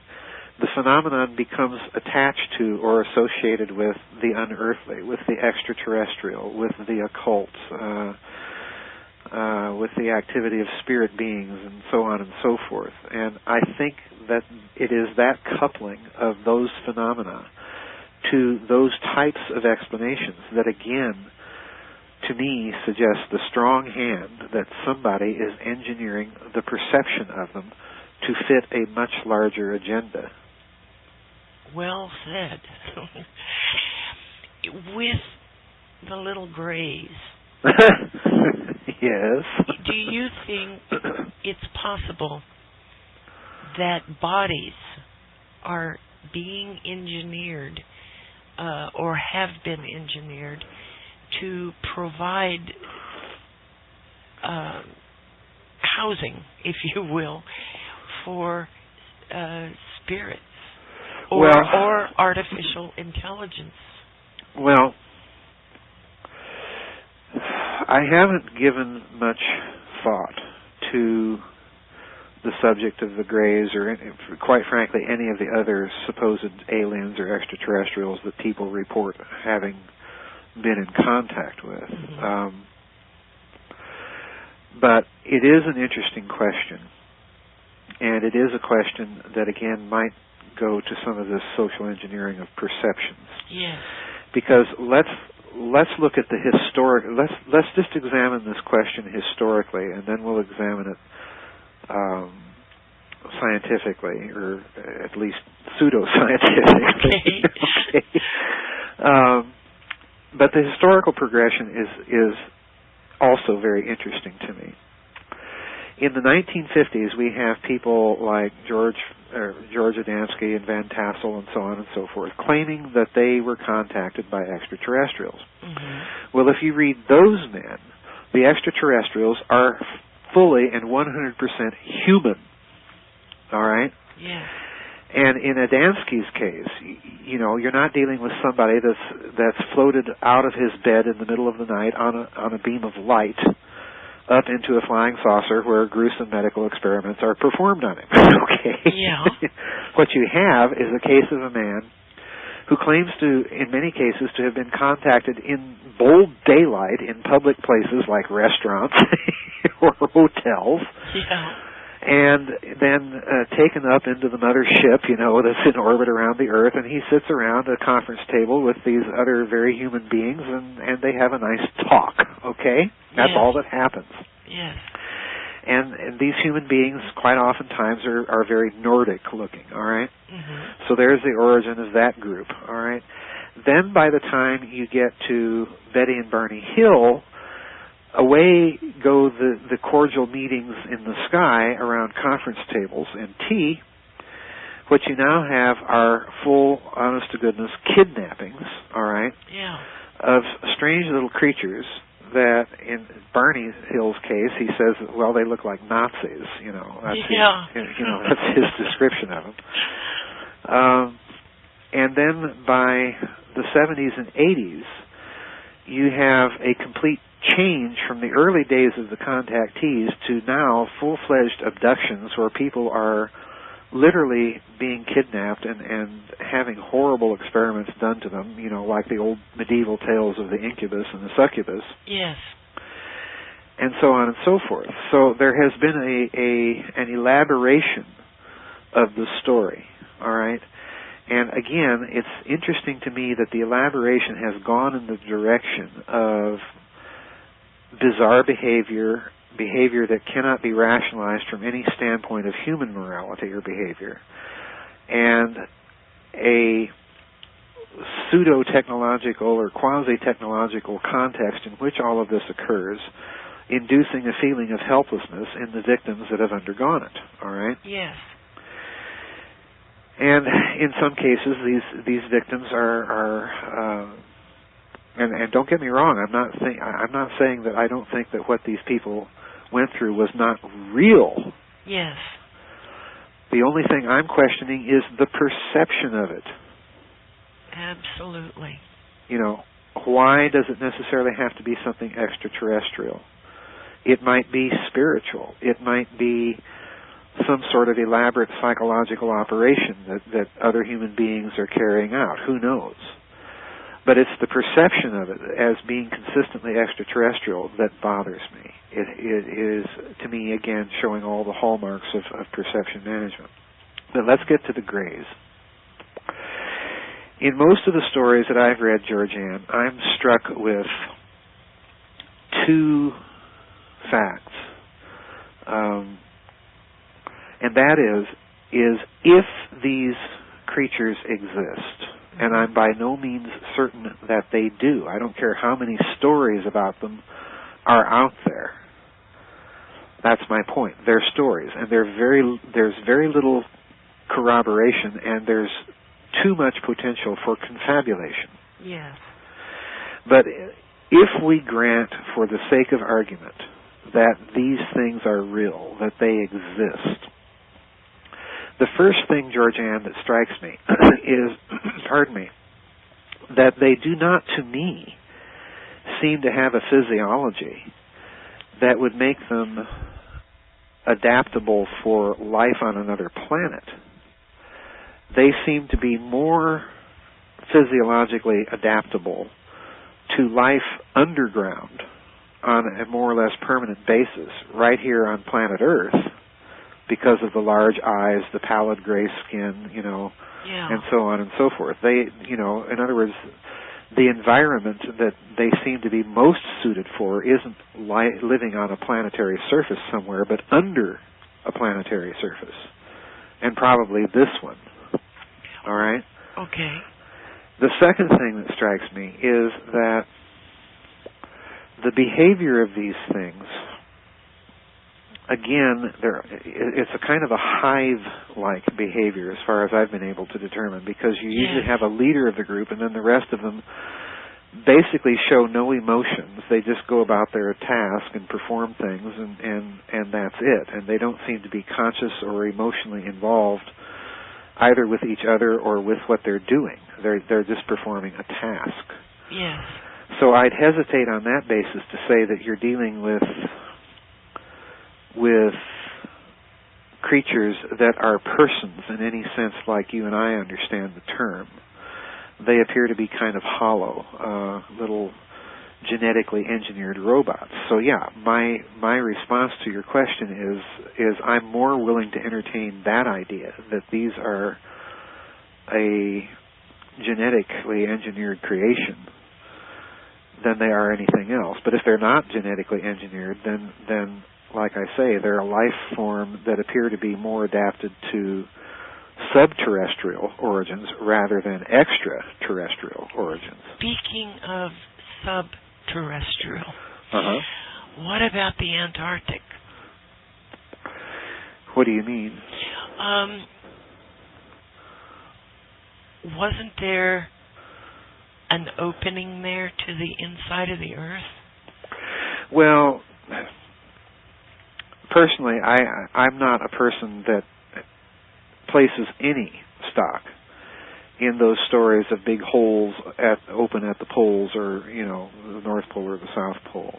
the phenomenon becomes attached to or associated with the unearthly, with the extraterrestrial, with the occult, with the activity of spirit beings, and so on and so forth. And I think that it is that coupling of those phenomena to those types of explanations that, again, to me, suggests the strong hand that somebody is engineering the perception of them to fit a much larger agenda. Well said. With the little grays. Yes. Do you think it's possible that bodies are being engineered or have been engineered to provide housing, if you will, for spirits or artificial intelligence? Well, I haven't given much thought to the subject of the Greys or, quite frankly, any of the other supposed aliens or extraterrestrials that people report having been in contact with. Mm-hmm. But it is an interesting question, and it is a question that, again, might go to some of this social engineering of perceptions. Yes. Because let's look at the historic. Let's just examine this question historically, and then we'll examine it scientifically, or at least pseudo-scientifically. Okay. But the historical progression is also very interesting to me. In the 1950s, we have people like George Adamski and Van Tassel and so on and so forth claiming that they were contacted by extraterrestrials. Mm-hmm. Well, if you read those men, the extraterrestrials are fully and 100% human. All right? Yeah. And in Adamski's case, you know, you're not dealing with somebody that's floated out of his bed in the middle of the night on a beam of light up into a flying saucer where gruesome medical experiments are performed on him. Okay? Yeah. What you have is a case of a man who claims to, in many cases, to have been contacted in bold daylight in public places like restaurants or hotels. Yeah. And then taken up into the mothership, you know, that's in orbit around the Earth, and he sits around a conference table with these other very human beings, and they have a nice talk, okay? That's all that happens. Yes. And these human beings quite oftentimes are very Nordic looking, all right? Mm-hmm. So there's the origin of that group, all right? Then by the time you get to Betty and Barney Hill, away go the cordial meetings in the sky around conference tables and tea. What you now have are full, honest-to-goodness kidnappings, all right, yeah, of strange little creatures that in Barney Hill's case, he says, well, they look like Nazis. That's that's his description of them. And then by the 70s and 80s, you have a complete change from the early days of the contactees to now full-fledged abductions where people are literally being kidnapped and having horrible experiments done to them, like the old medieval tales of the incubus and the succubus. Yes. And so on and so forth. So there has been an elaboration of the story, all right? And again, it's interesting to me that the elaboration has gone in the direction of bizarre behavior that cannot be rationalized from any standpoint of human morality or behavior, and a pseudo-technological or quasi-technological context in which all of this occurs, inducing a feeling of helplessness in the victims that have undergone it. All right? Yes. And in some cases, these victims are and don't get me wrong, I'm not saying that I don't think that what these people went through was not real. Yes. The only thing I'm questioning is the perception of it. Absolutely. Why does it necessarily have to be something extraterrestrial? It might be spiritual. It might be some sort of elaborate psychological operation that other human beings are carrying out. Who knows? But it's the perception of it as being consistently extraterrestrial that bothers me. It is, to me, again, showing all the hallmarks of perception management. But let's get to the Greys. In most of the stories that I've read, GeorgeAnn, I'm struck with two facts. And that is if these creatures exist, and I'm by no means certain that they do. I don't care how many stories about them are out there. That's my point. They're stories, and there's very little corroboration, and there's too much potential for confabulation. Yes. But if we grant, for the sake of argument, that these things are real, that they exist, the first thing, GeorgeAnn, that strikes me is, that they do not, to me, seem to have a physiology that would make them adaptable for life on another planet. They seem to be more physiologically adaptable to life underground on a more or less permanent basis right here on planet Earth, because of the large eyes, the pallid gray skin, and so on and so forth. They, in other words, the environment that they seem to be most suited for isn't living on a planetary surface somewhere, but under a planetary surface, and probably this one. All right? Okay. The second thing that strikes me is that the behavior of these things, again, it's a kind of a hive-like behavior as far as I've been able to determine, because you usually have a leader of the group, and then the rest of them basically show no emotions. They just go about their task and perform things, and that's it. And they don't seem to be conscious or emotionally involved either with each other or with what they're doing. They're just performing a task. Yes. So I'd hesitate on that basis to say that you're dealing with creatures that are persons in any sense like you and I understand the term. They appear to be kind of hollow, little genetically engineered robots. So yeah, my response to your question is I'm more willing to entertain that idea, that these are a genetically engineered creation, than they are anything else. But if they're not genetically engineered, then like I say, they're a life form that appear to be more adapted to subterrestrial origins rather than extraterrestrial origins. Speaking of subterrestrial, what about the Antarctic? What do you mean? Wasn't there an opening there to the inside of the Earth? Well, personally, I'm not a person that places any stock in those stories of big holes open at the poles, or the North Pole or the South Pole.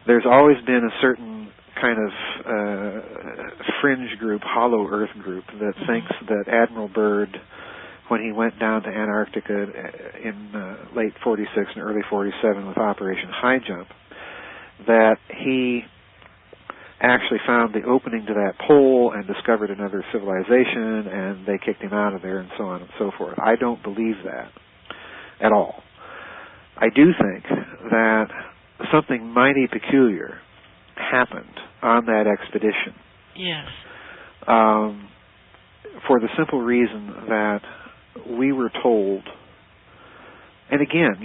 There's always been a certain kind of fringe group, hollow Earth group, that thinks that Admiral Byrd, when he went down to Antarctica in late 46 and early 47 with Operation High Jump, that he actually found the opening to that pole and discovered another civilization, and they kicked him out of there, and so on and so forth. I don't believe that at all. I do think that something mighty peculiar happened on that expedition. Yes. For the simple reason that we were told, and again,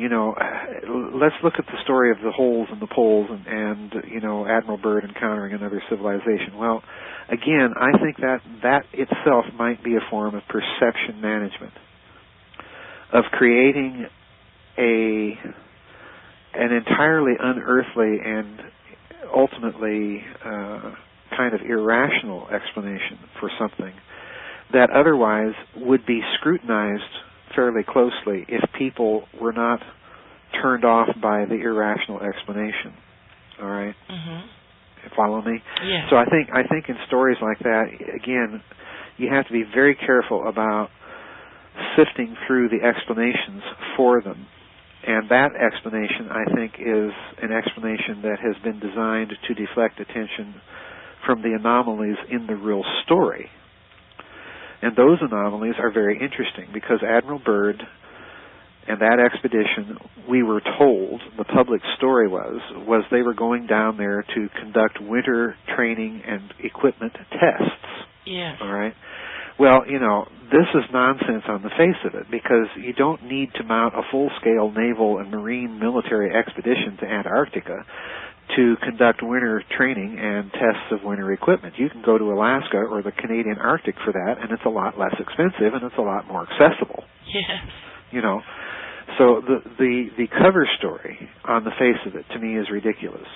let's look at the story of the holes in the poles and Admiral Byrd encountering another civilization. Well, again, I think that itself might be a form of perception management, of creating an entirely unearthly and ultimately kind of irrational explanation for something that otherwise would be scrutinized fairly closely if people were not turned off by the irrational explanation. All right? Mm-hmm. Follow me? Yeah. So I think in stories like that, again, you have to be very careful about sifting through the explanations for them. And that explanation, I think, is an explanation that has been designed to deflect attention from the anomalies in the real story. And those anomalies are very interesting because Admiral Byrd and that expedition, we were told, the public story was they were going down there to conduct winter training and equipment tests. Yes. All right? Well, this is nonsense on the face of it, because you don't need to mount a full-scale naval and marine military expedition to Antarctica to conduct winter training and tests of winter equipment. You can go to Alaska or the Canadian Arctic for that, and it's a lot less expensive and it's a lot more accessible. Yes. So the cover story on the face of it, to me, is ridiculous.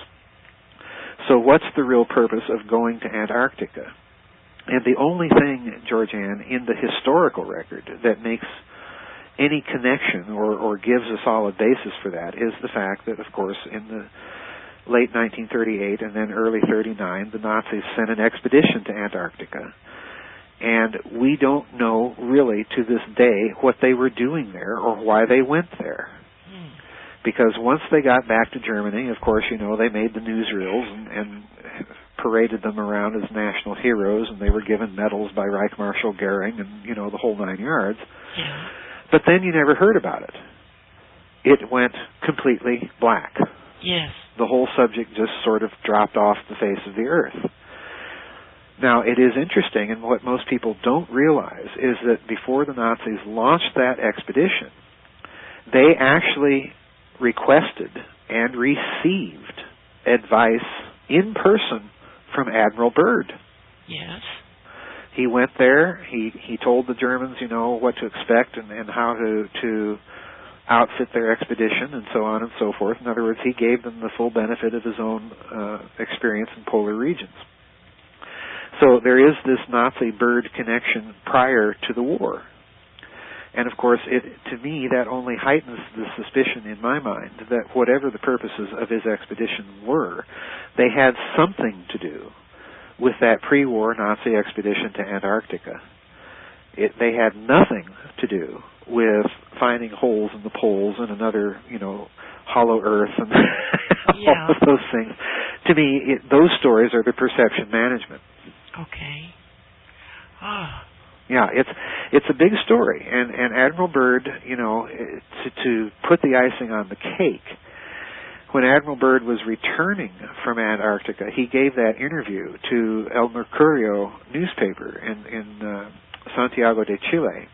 So what's the real purpose of going to Antarctica? And the only thing, GeorgeAnn, in the historical record that makes any connection or gives a solid basis for that is the fact that, of course, in the late 1938 and then early 39, the Nazis sent an expedition to Antarctica. And we don't know really to this day what they were doing there or why they went there. Because once they got back to Germany, of course, they made the newsreels and paraded them around as national heroes, and they were given medals by Reich Marshal Goering and, the whole 9 yards. Yeah. But then you never heard about it. It went completely black. Yes. The whole subject just sort of dropped off the face of the earth. Now, it is interesting, and what most people don't realize is that before the Nazis launched that expedition, they actually requested and received advice in person from Admiral Byrd. Yes. He went there. He told the Germans, what to expect and how to outfit their expedition and so on and so forth. In other words, he gave them the full benefit of his own experience in polar regions. So there is this Nazi-Byrd connection prior to the war. And of course, to me, that only heightens the suspicion in my mind that whatever the purposes of his expedition were, they had something to do with that pre-war Nazi expedition to Antarctica. They had nothing to do with finding holes in the poles and another, hollow earth and all of those things. To me, those stories are the perception management. Okay. Ah. Yeah, it's a big story, and Admiral Byrd, to put the icing on the cake, when Admiral Byrd was returning from Antarctica, he gave that interview to El Mercurio newspaper in Santiago de Chile,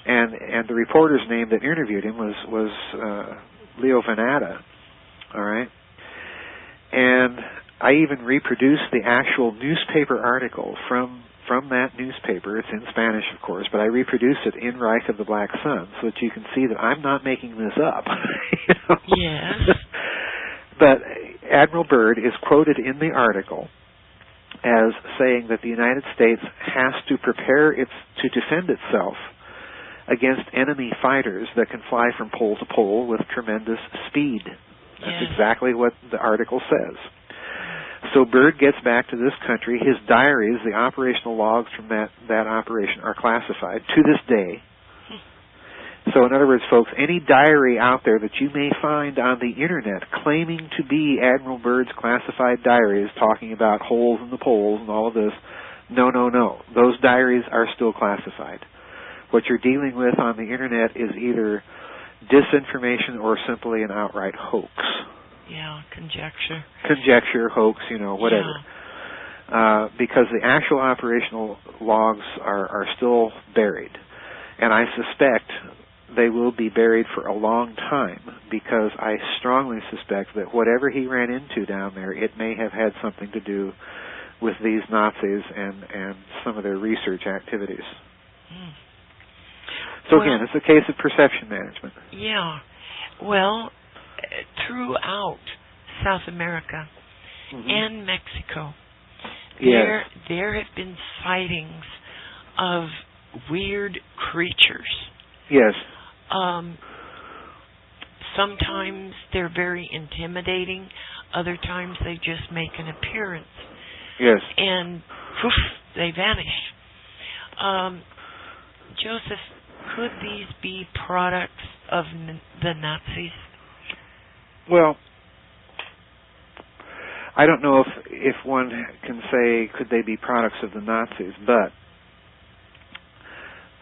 and the reporter's name that interviewed him was Leo Venata, all right, and I even reproduced the actual newspaper article from that newspaper. It's in Spanish, of course, but I reproduce it in Reich of the Black Sun so that you can see that I'm not making this up. Yes. But Admiral Byrd is quoted in the article as saying that the United States has to prepare to defend itself against enemy fighters that can fly from pole to pole with tremendous speed. That's exactly what the article says. So Byrd gets back to this country. His diaries, the operational logs from that operation, are classified to this day. So in other words, folks, any diary out there that you may find on the Internet claiming to be Admiral Byrd's classified diaries talking about holes in the poles and all of this, no. Those diaries are still classified. What you're dealing with on the Internet is either disinformation or simply an outright hoax. Yeah, conjecture. Conjecture, hoax, whatever. Yeah. Because the actual operational logs are still buried. And I suspect they will be buried for a long time, because I strongly suspect that whatever he ran into down there, it may have had something to do with these Nazis and some of their research activities. So again, it's a case of perception management. Yeah. Well, throughout South America and Mexico, there have been sightings of weird creatures. Yes. Sometimes they're very intimidating. Other times they just make an appearance. Yes. And poof, they vanish. Joseph, could these be products of the Nazis? Well, I don't know if one can say could they be products of the Nazis, but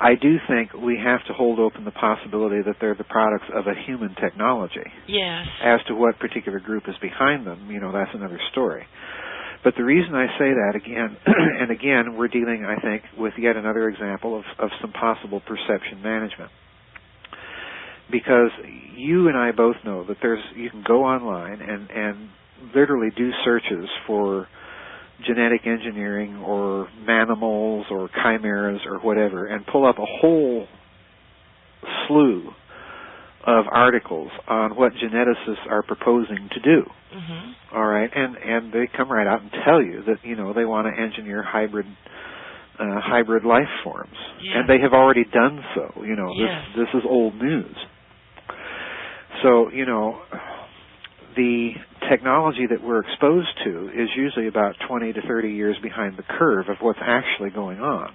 I do think we have to hold open the possibility that they're the products of a human technology. Yes. As to what particular group is behind them, that's another story. But the reason I say that, again, and again, we're dealing, I think, with yet another example of some possible perception management. Because you and I both know that you can go online and literally do searches for genetic engineering or manimals or chimeras or whatever, and pull up a whole slew of articles on what geneticists are proposing to do. All right, and they come right out and tell you that they want to engineer hybrid life forms, and they have already done so. This is old news. So the technology that we're exposed to is usually about 20 to 30 years behind the curve of what's actually going on.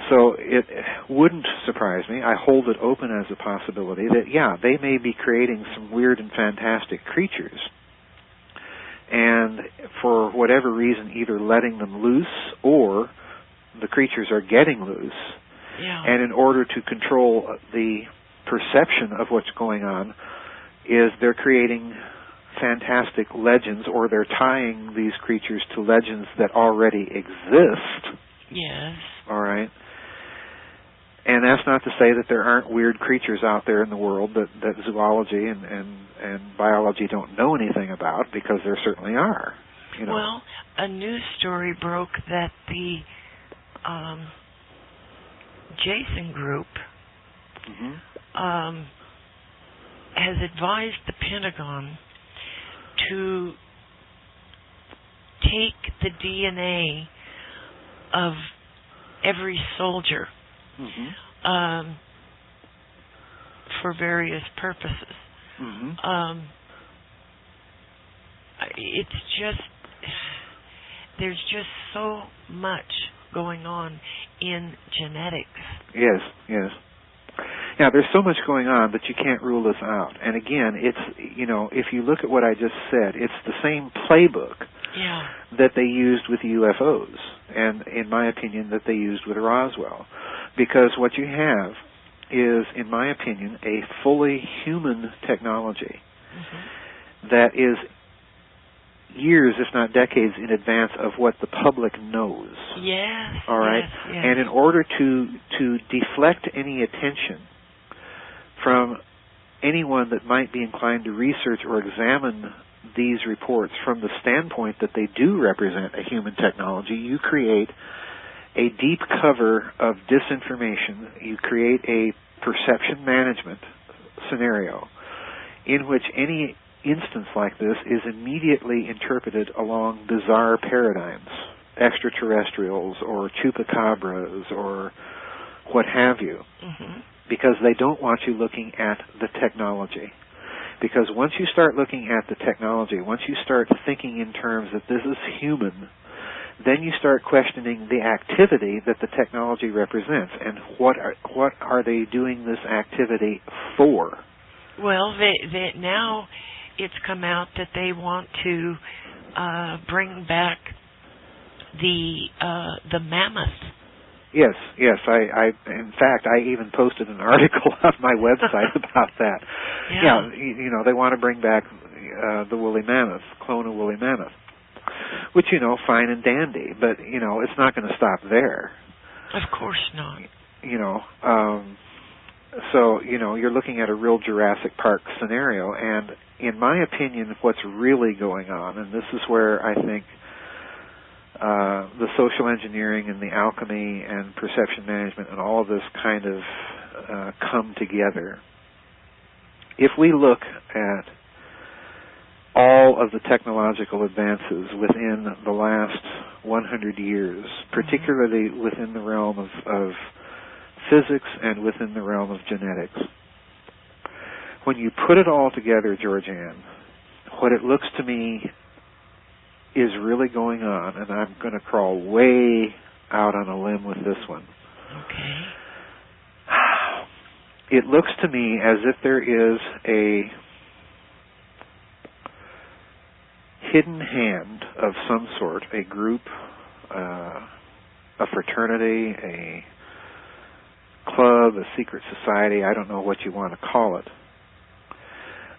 So it wouldn't surprise me. I hold it open as a possibility that, they may be creating some weird and fantastic creatures, and for whatever reason, either letting them loose or the creatures are getting loose. And in order to control the perception of what's going on, is they're creating fantastic legends, or they're tying these creatures to legends that already exist. Yes. All right. And that's not to say that there aren't weird creatures out there in the world that zoology and biology don't know anything about, because there certainly are. Well, a news story broke that the Jason Group has advised the Pentagon to take the DNA of every soldier for various purposes. It's just, there's just so much going on in genetics. Yes. Now, there's so much going on that you can't rule this out. And again, it's, if you look at what I just said, it's the same playbook that they used with UFOs, and in my opinion, that they used with Roswell. Because what you have is, in my opinion, a fully human technology that is years, if not decades, in advance of what the public knows. Yes. All right? Yes. And in order to deflect any attention from anyone that might be inclined to research or examine these reports from the standpoint that they do represent a human technology, you create a deep cover of disinformation. You create a perception management scenario in which any instance like this is immediately interpreted along bizarre paradigms, extraterrestrials or chupacabras or what have you, because they don't want you looking at the technology. Because once you start looking at the technology, once you start thinking in terms that this is human, then you start questioning the activity that the technology represents and what are they doing this activity for? Well, they now it's come out that they want to bring back the mammoth. Yes. I in fact, I even posted an article on my website about that. Yeah. They want to bring back the woolly mammoth, clone a woolly mammoth, which fine and dandy, but it's not going to stop there. Of course not. So you're looking at a real Jurassic Park scenario, and in my opinion, what's really going on, and this is where I think the social engineering and the alchemy and perception management and all of this kind of come together. If we look at all of the technological advances within the last 100 years, particularly within the realm of physics and within the realm of genetics, when you put it all together, GeorgeAnn, what it looks to me is really going on, and I'm going to crawl way out on a limb with this one. Okay. It looks to me as if there is a hidden hand of some sort, a group, a fraternity, a club, a secret society, I don't know what you want to call it.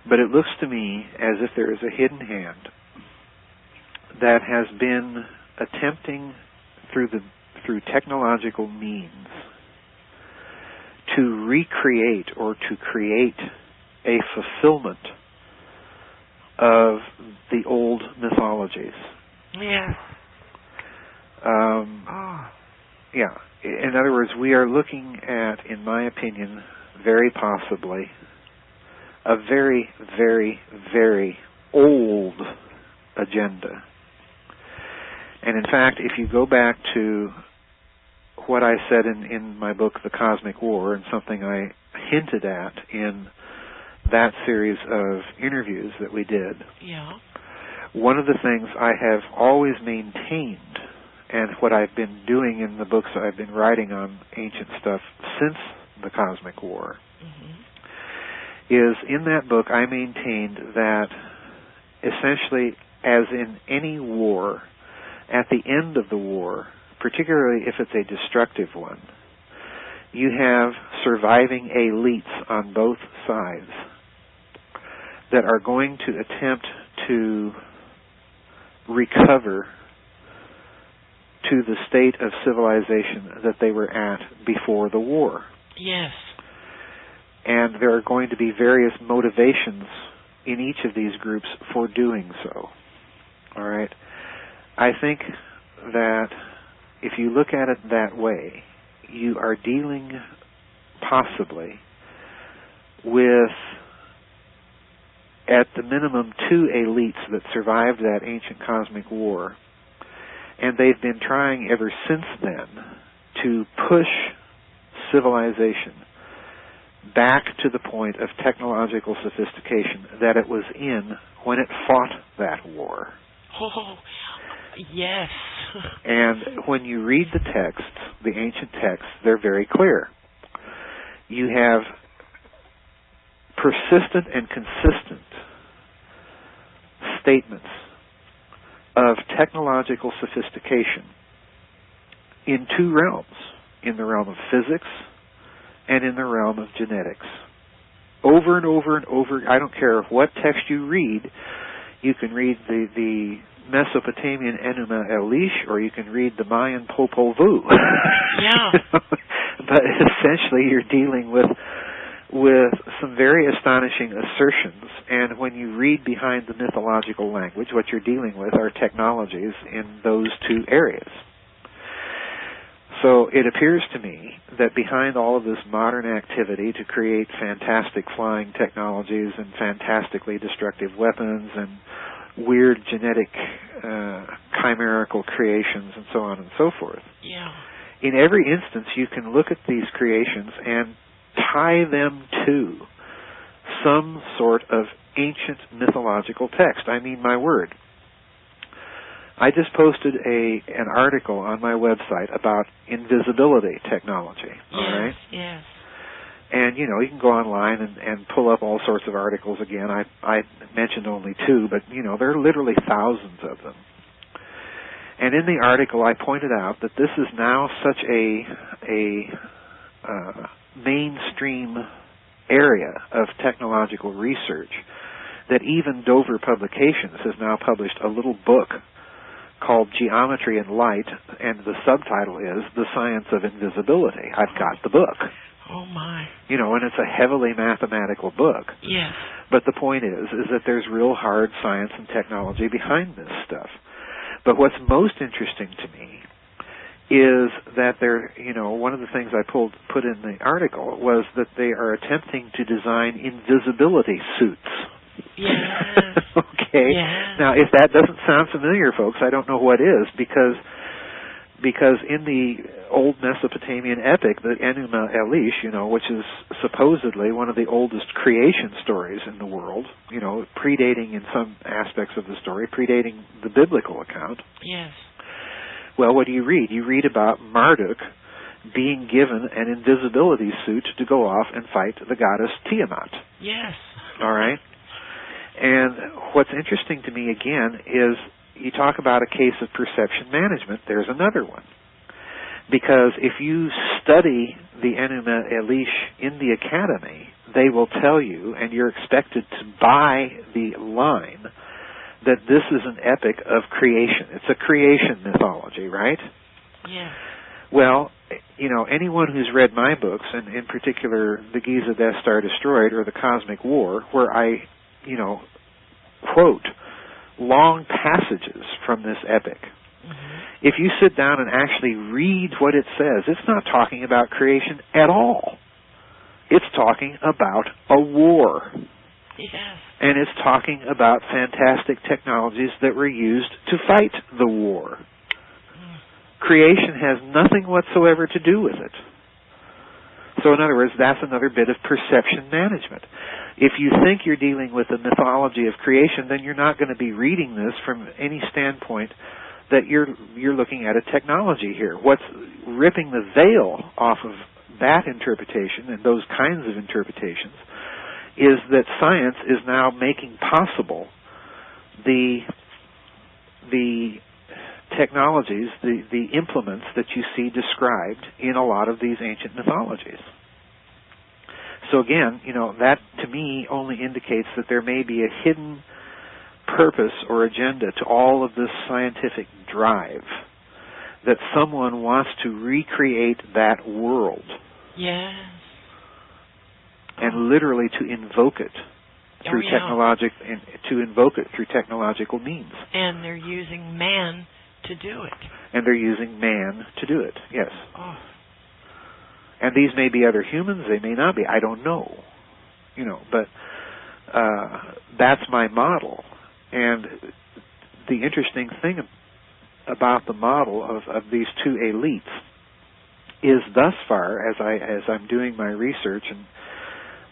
But it looks to me as if there is a hidden hand that has been attempting through technological means to recreate or to create a fulfillment of the old mythologies. Yeah. Yeah. In other words, we are looking at, in my opinion, very possibly a very, very, very old agenda. And in fact, if you go back to what I said in my book, The Cosmic War, and something I hinted at in that series of interviews that we did, one of the things I have always maintained, and what I've been doing in the books I've been writing on ancient stuff since The Cosmic War, is in that book I maintained that essentially, as in any war, at the end of the war, particularly if it's a destructive one, you have surviving elites on both sides that are going to attempt to recover to the state of civilization that they were at before the war. Yes. And there are going to be various motivations in each of these groups for doing so. All right? I think that if you look at it that way, you are dealing possibly with, at the minimum, two elites that survived that ancient cosmic war. And they've been trying ever since then to push civilization back to the point of technological sophistication that it was in when it fought that war. Oh, yes. And when you read the texts, the ancient texts, they're very clear. You have persistent and consistent statements of technological sophistication in two realms, in the realm of physics and in the realm of genetics. Over and over and over, I don't care what text you read, you can read the Mesopotamian Enuma Elish, or you can read the Mayan Popol Vuh. Yeah. But essentially you're dealing with some very astonishing assertions, and when you read behind the mythological language, what you're dealing with are technologies in those two areas. So it appears to me that behind all of this modern activity to create fantastic flying technologies and fantastically destructive weapons and weird genetic chimerical creations and so on and so forth, in every instance you can look at these creations and tie them to some sort of ancient mythological text. I mean, my word. I just posted an article on my website about invisibility technology. All right? Yes. And, you know, you can go online and pull up all sorts of articles again. I mentioned only 2, but, you know, there are literally thousands of them. And in the article, I pointed out that this is now such a mainstream area of technological research that even Dover Publications has now published a little book called Geometry and Light, and the subtitle is The Science of Invisibility. I've got the book. Oh, my. You know, and it's a heavily mathematical book. Yes. But the point is that there's real hard science and technology behind this stuff. But what's most interesting to me is that one of the things I put in the article was that they are attempting to design invisibility suits. Yes. Okay. Yes. Now, if that doesn't sound familiar, folks, I don't know what is, because in the old Mesopotamian epic, the Enuma Elish, which is supposedly one of the oldest creation stories in the world, predating in some aspects of the story, predating the biblical account. Yes. Well, what do you read? You read about Marduk being given an invisibility suit to go off and fight the goddess Tiamat. Yes. All right? And what's interesting to me, again, is you talk about a case of perception management. There's another one. Because if you study the Enuma Elish in the academy, they will tell you, and you're expected to buy the line, that this is an epic of creation. It's a creation mythology, right? Yeah. Well, anyone who's read my books, and in particular the Giza Death Star Destroyed or the Cosmic War, where I, quote long passages from this epic. Mm-hmm. If you sit down and actually read what it says, it's not talking about creation at all. It's talking about a war. Yes. And it's talking about fantastic technologies that were used to fight the war. Creation has nothing whatsoever to do with it. So in other words, that's another bit of perception management. If you think you're dealing with the mythology of creation, then you're not going to be reading this from any standpoint that you're looking at a technology here. What's ripping the veil off of that interpretation and those kinds of interpretations is that science is now making possible the technologies, the implements that you see described in a lot of these ancient mythologies. So again, that to me only indicates that there may be a hidden purpose or agenda to all of this scientific drive, that someone wants to recreate that world. Yes. And literally to invoke it through technological means. And they're using man to do it. And they're using man to do it, yes. Oh. And these may be other humans, they may not be, I don't know. But that's my model. And the interesting thing about the model of these two elites is thus far, as I'm doing my research and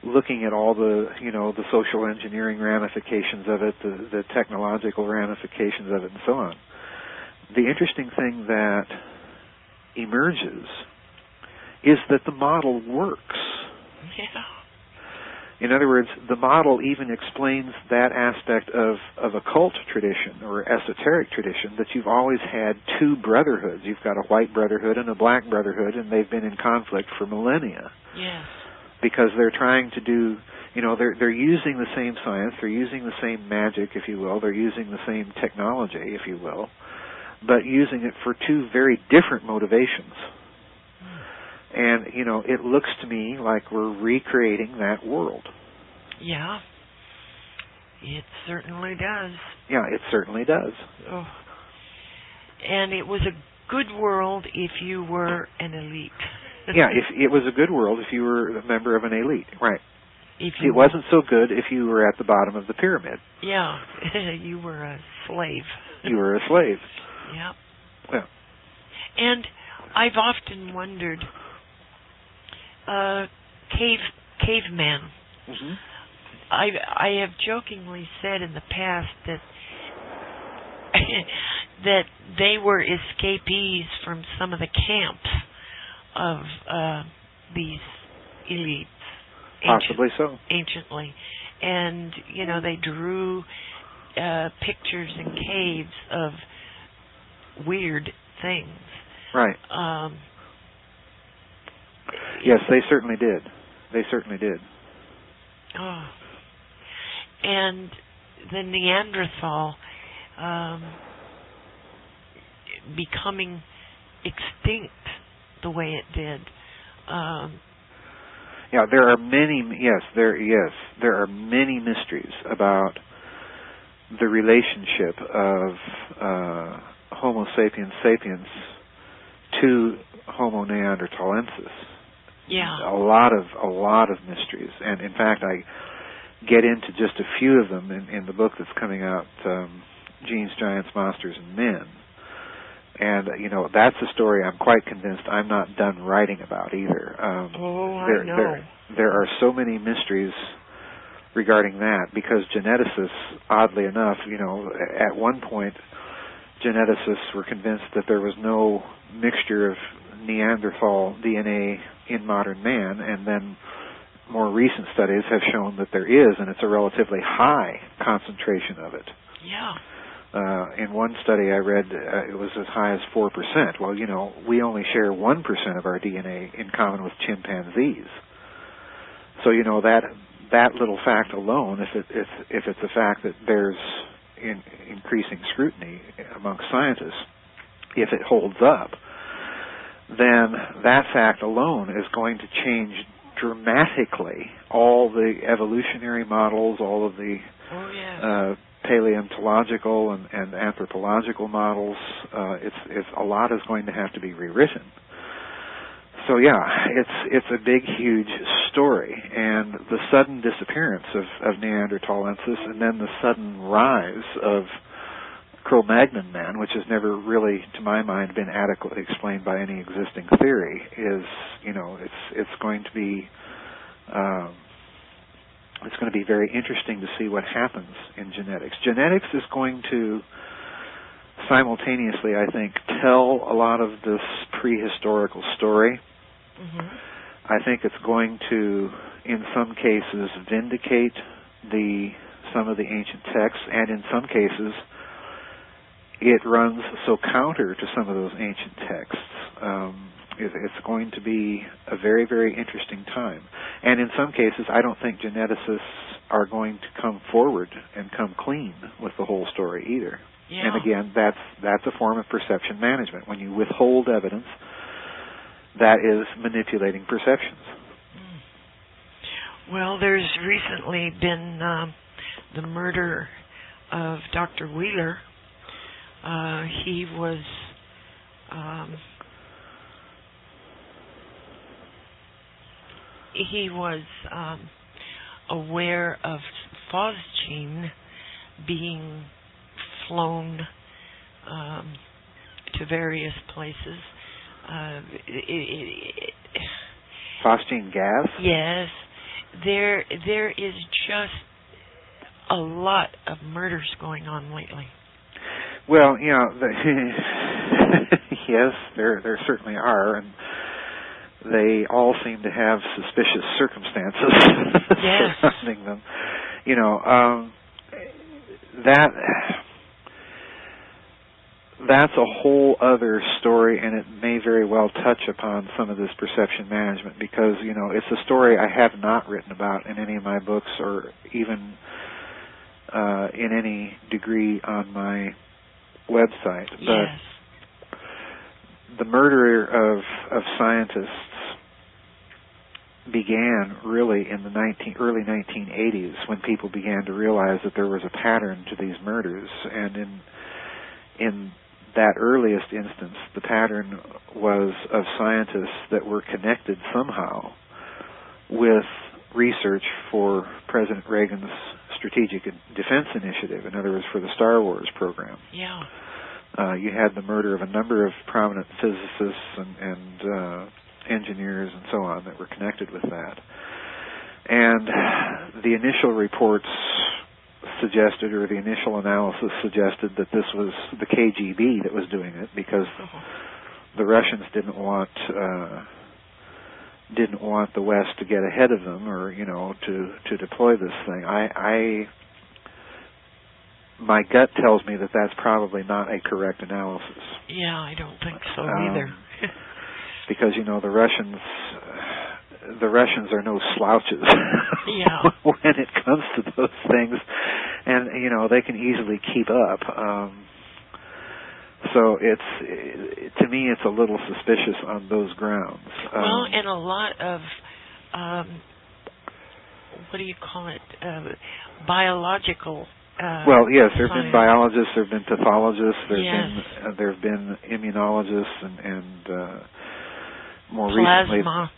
looking at all the the social engineering ramifications of it, the technological ramifications of it, and so on. The interesting thing that emerges is that the model works. Yeah. In other words, the model even explains that aspect of occult tradition or esoteric tradition, that you've always had two brotherhoods. You've got a white brotherhood and a black brotherhood, and they've been in conflict for millennia. Yes. Because they're trying to do, they're using the same science, they're using the same magic, if you will, they're using the same technology, if you will, but using it for two very different motivations. And, it looks to me like we're recreating that world. Yeah. It certainly does. Yeah, it certainly does. Oh. And it was a good world if you were an elite. Yeah, if it was a good world if you were a member of an elite, right. It wasn't so good if you were at the bottom of the pyramid. Yeah, you were a slave. You were a slave. Yeah. Yeah. And I've often wondered, caveman. Mm-hmm. I have jokingly said in the past that that they were escapees from some of the camps of these elites. Possibly so. Anciently. And, they drew pictures in caves of weird things. Right. Yes, they certainly did. They certainly did. Oh. And the Neanderthal becoming extinct the way it did. Yeah, there are many. There are many mysteries about the relationship of Homo sapiens sapiens to Homo neanderthalensis. Yeah. A lot of mysteries, and in fact, I get into just a few of them in the book that's coming out, Genes, Giants, Monsters, and Men. And, that's a story I'm quite convinced I'm not done writing about either. I know. There are so many mysteries regarding that, because geneticists, oddly enough, at one point, geneticists were convinced that there was no mixture of Neanderthal DNA in modern man, and then more recent studies have shown that there is, and it's a relatively high concentration of it. Yeah. In one study I read, it was as high as 4%. Well, we only share 1% of our DNA in common with chimpanzees. So, that little fact alone, if it's a fact that bears increasing scrutiny amongst scientists, if it holds up, then that fact alone is going to change dramatically all the evolutionary models, all of the paleontological and anthropological models. It's a lot is going to have to be rewritten. So yeah, it's a big, huge story, and the sudden disappearance of Neanderthalensis, and then the sudden rise of Cro-Magnon man, which has never really, to my mind, been adequately explained by any existing theory, is it's going to be very interesting to see what happens in genetics. Genetics is going to simultaneously, I think, tell a lot of this prehistorical story. Mm-hmm. I think it's going to, in some cases, vindicate some of the ancient texts, and in some cases, it runs so counter to some of those ancient texts. It's going to be a very, very interesting time. And in some cases, I don't think geneticists are going to come forward and come clean with the whole story either. Yeah. And again, that's a form of perception management. When you withhold evidence, that is manipulating perceptions. Well, there's recently been the murder of Dr. Wheeler. He was aware of phosgene being flown to various places. Phosgene gas? Yes. There is just a lot of murders going on lately. Well, yes, there certainly are, and they all seem to have suspicious circumstances surrounding them. That's a whole other story, and it may very well touch upon some of this perception management, because, it's a story I have not written about in any of my books, or even in any degree on my website. But the murder of scientists began really in the early 1980s, when people began to realize that there was a pattern to these murders, and in that earliest instance, the pattern was of scientists that were connected somehow with research for President Reagan's Strategic Defense Initiative, in other words, for the Star Wars program. Yeah. You had the murder of a number of prominent physicists and engineers and so on that were connected with that. And the initial reports suggested, or the initial analysis suggested, that this was the KGB that was doing it, because the Russians didn't want the West to get ahead of them, or to deploy this thing. My gut tells me that that's probably not a correct analysis. Yeah, I don't think so either. Because the Russians are no slouches yeah. when it comes to those things, and they can easily keep up. So to me, it's a little suspicious on those grounds. Well, and a lot of what do you call it? Biological. Well, yes, there have science. been biologists, there have been pathologists, there have been immunologists, and more Plasma.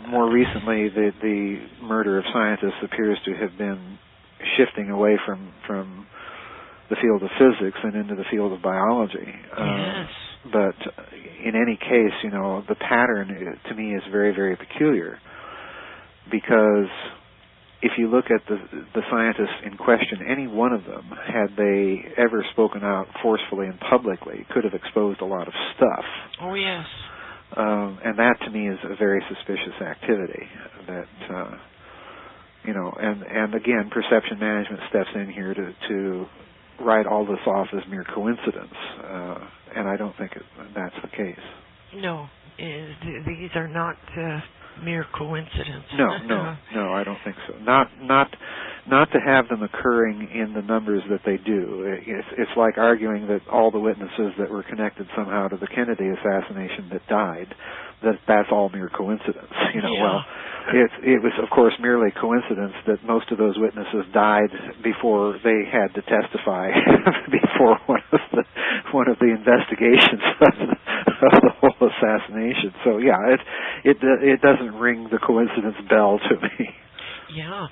more recently, the murder of scientists appears to have been shifting away from the field of physics and into the field of biology. Yes. But in any case, the pattern to me is very, very peculiar, because if you look at the scientists in question, any one of them, had they ever spoken out forcefully and publicly, could have exposed a lot of stuff. Oh, yes. And that to me is a very suspicious activity. That and again, perception management steps in here to write all this off as mere coincidence, and I don't think that's the case. No, these are not mere coincidence. No, I don't think so. Not to have them occurring in the numbers that they do. It's like arguing that all the witnesses that were connected somehow to the Kennedy assassination that died, that's all mere coincidence. Well, it was of course merely coincidence that most of those witnesses died before they had to testify before one of the investigations of the whole assassination. So yeah, it doesn't ring the coincidence bell to me. Yeah.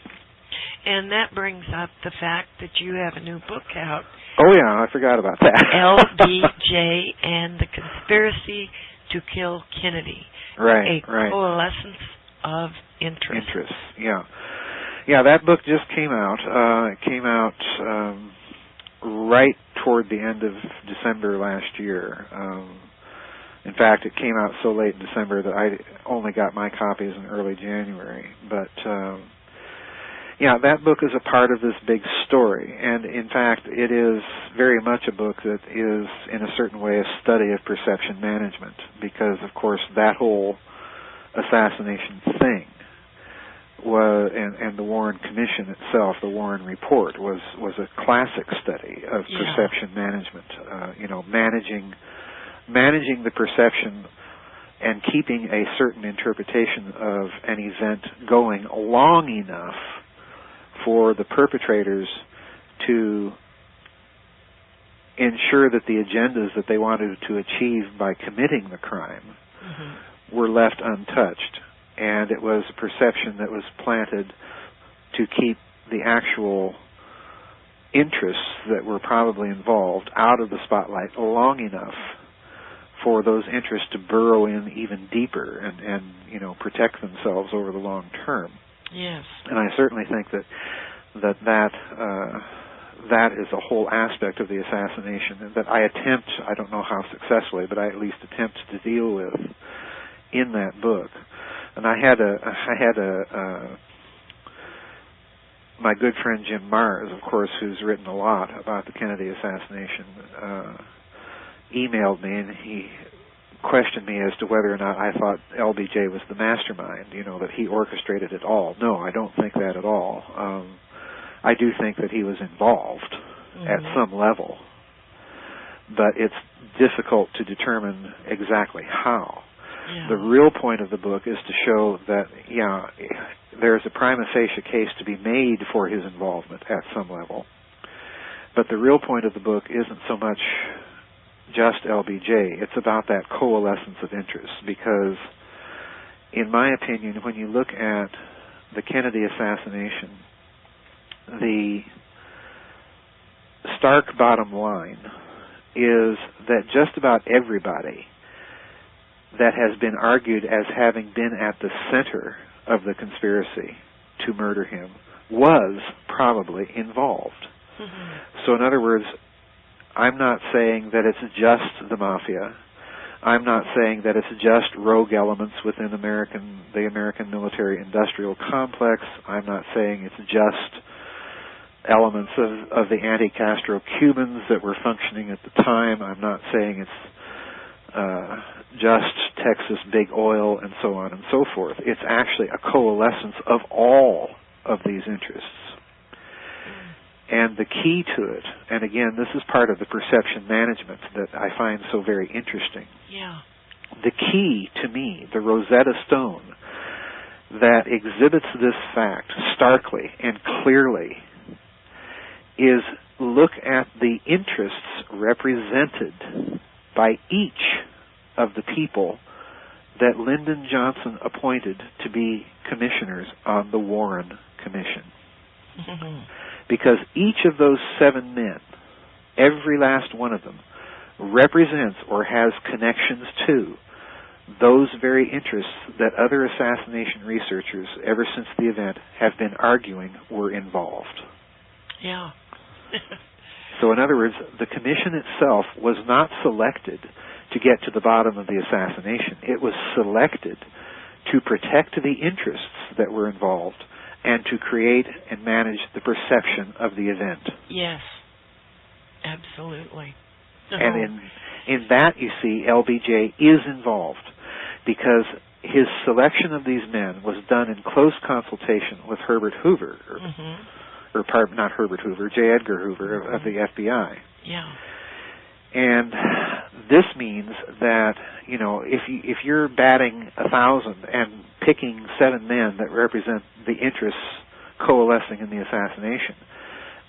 And that brings up the fact that you have a new book out. Oh yeah, I forgot about that. LBJ and the Conspiracy to Kill Kennedy. Right. A coalescence of interest. Yeah, that book just came out. It came out right toward the end of December last year. In fact, it came out so late in December that I only got my copies in early January. But that book is a part of this big story. And in fact, it is very much a book that is, in a certain way, a study of perception management. Because, of course, that whole assassination thing and the Warren Commission itself, the Warren Report, was a classic study of perception management. Managing the perception and keeping a certain interpretation of an event going long enough for the perpetrators to ensure that the agendas that they wanted to achieve by committing the crime were left untouched. And it was a perception that was planted to keep the actual interests that were probably involved out of the spotlight long enough for those interests to burrow in even deeper and protect themselves over the long term. Yes. And I certainly think that is a whole aspect of the assassination that I don't know how successfully, but I at least attempt to deal with in that book. And I had my good friend Jim Mars, of course, who's written a lot about the Kennedy assassination, emailed me, and he questioned me as to whether or not I thought LBJ was the mastermind, that he orchestrated it all. No, I don't think that at all. I do think that he was involved at some level, but it's difficult to determine exactly how. Yeah. The real point of the book is to show that, there's a prima facie case to be made for his involvement at some level. But the real point of the book isn't so much just LBJ. It's about that coalescence of interests, because, in my opinion, when you look at the Kennedy assassination, the stark bottom line is that just about everybody that has been argued as having been at the center of the conspiracy to murder him was probably involved. Mm-hmm. So in other words, I'm not saying that it's just the mafia. I'm not saying that it's just rogue elements within the American military-industrial complex. I'm not saying it's just elements of the anti-Castro Cubans that were functioning at the time. I'm not saying it's just Texas big oil and so on and so forth. It's actually a coalescence of all of these interests. And the key to it, and again, this is part of the perception management that I find so very interesting. Yeah. The key to me, the Rosetta Stone, that exhibits this fact starkly and clearly is look at the interests represented by each of the people that Lyndon Johnson appointed to be commissioners on the Warren Commission. Mm-hmm. Because each of those 7 men, every last one of them, represents or has connections to those very interests that other assassination researchers, ever since the event, have been arguing were involved. Yeah. So in other words, the commission itself was not selected to get to the bottom of the assassination. It was selected to protect the interests that were involved and to create and manage the perception of the event. Yes, absolutely. And in that, you see, LBJ is involved, because his selection of these men was done in close consultation with Herbert Hoover, not Herbert Hoover, J. Edgar Hoover of the FBI. Yeah. And this means that, you know, if you're batting 1,000 and picking 7 men that represent the interests coalescing in the assassination,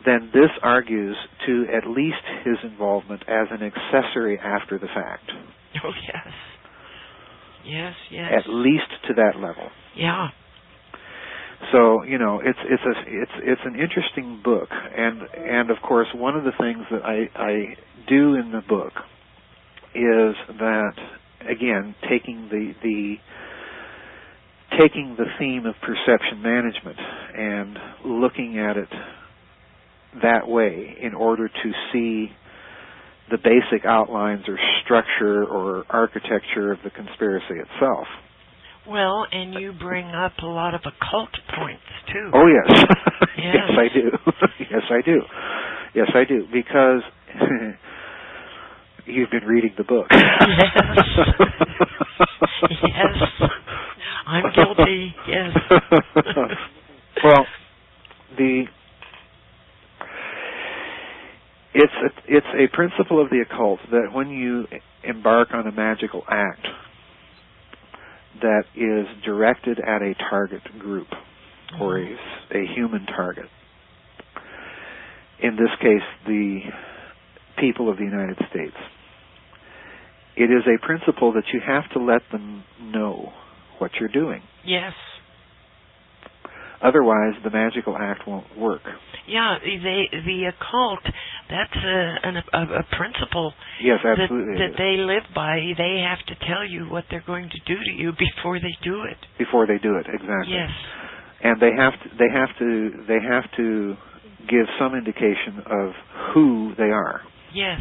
then this argues to at least his involvement as an accessory after the fact. Oh, yes. Yes, yes. At least to that level. Yeah. So, you know, it's an interesting book, and of course one of the things that I do in the book is that, again, taking the theme of perception management and looking at it that way in order to see the basic outlines or structure or architecture of the conspiracy itself. Well, and you bring up a lot of occult points, too. Oh, yes. Yes. Yes, I do. Yes, I do. Yes, I do. Because you've been reading the book. Yes. Yes. I'm guilty. Yes. Well, it's a principle of the occult that when you embark on a magical act that is directed at a target group or a human target, in this case the people of the United States, it is a principle that you have to let them know what you're doing. Yes. Otherwise, the magical act won't work. Yeah, the occult, that's a principle. Yes, absolutely. that they live by. They have to tell you what they're going to do to you before they do it. Before they do it, exactly. Yes. And they have to give some indication of who they are. Yes.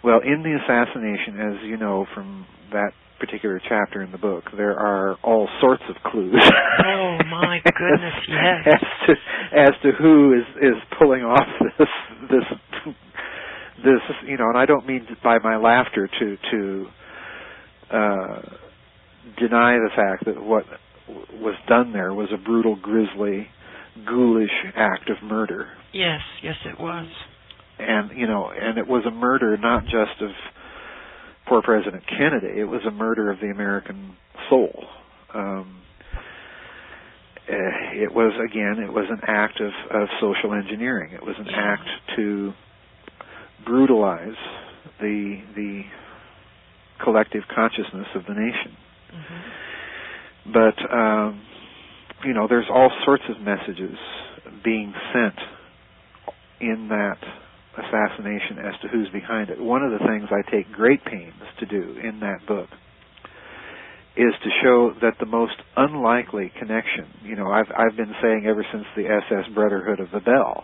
Well, in the assassination, as you know from that particular chapter in the book, there are all sorts of clues. Oh my goodness, yes. as to who is pulling off this, you know, and I don't mean by my laughter to deny the fact that what was done there was a brutal, grisly, ghoulish act of murder. Yes, yes it was. And, you know, and it was a murder not just of poor President Kennedy, it was a murder of the American soul. It was an act of social engineering. It was an act to brutalize the collective consciousness of the nation. Mm-hmm. But there's all sorts of messages being sent in that assassination as to who's behind it. One of the things I take great pains to do in that book is to show that the most unlikely connection, I've been saying ever since the SS Brotherhood of the Bell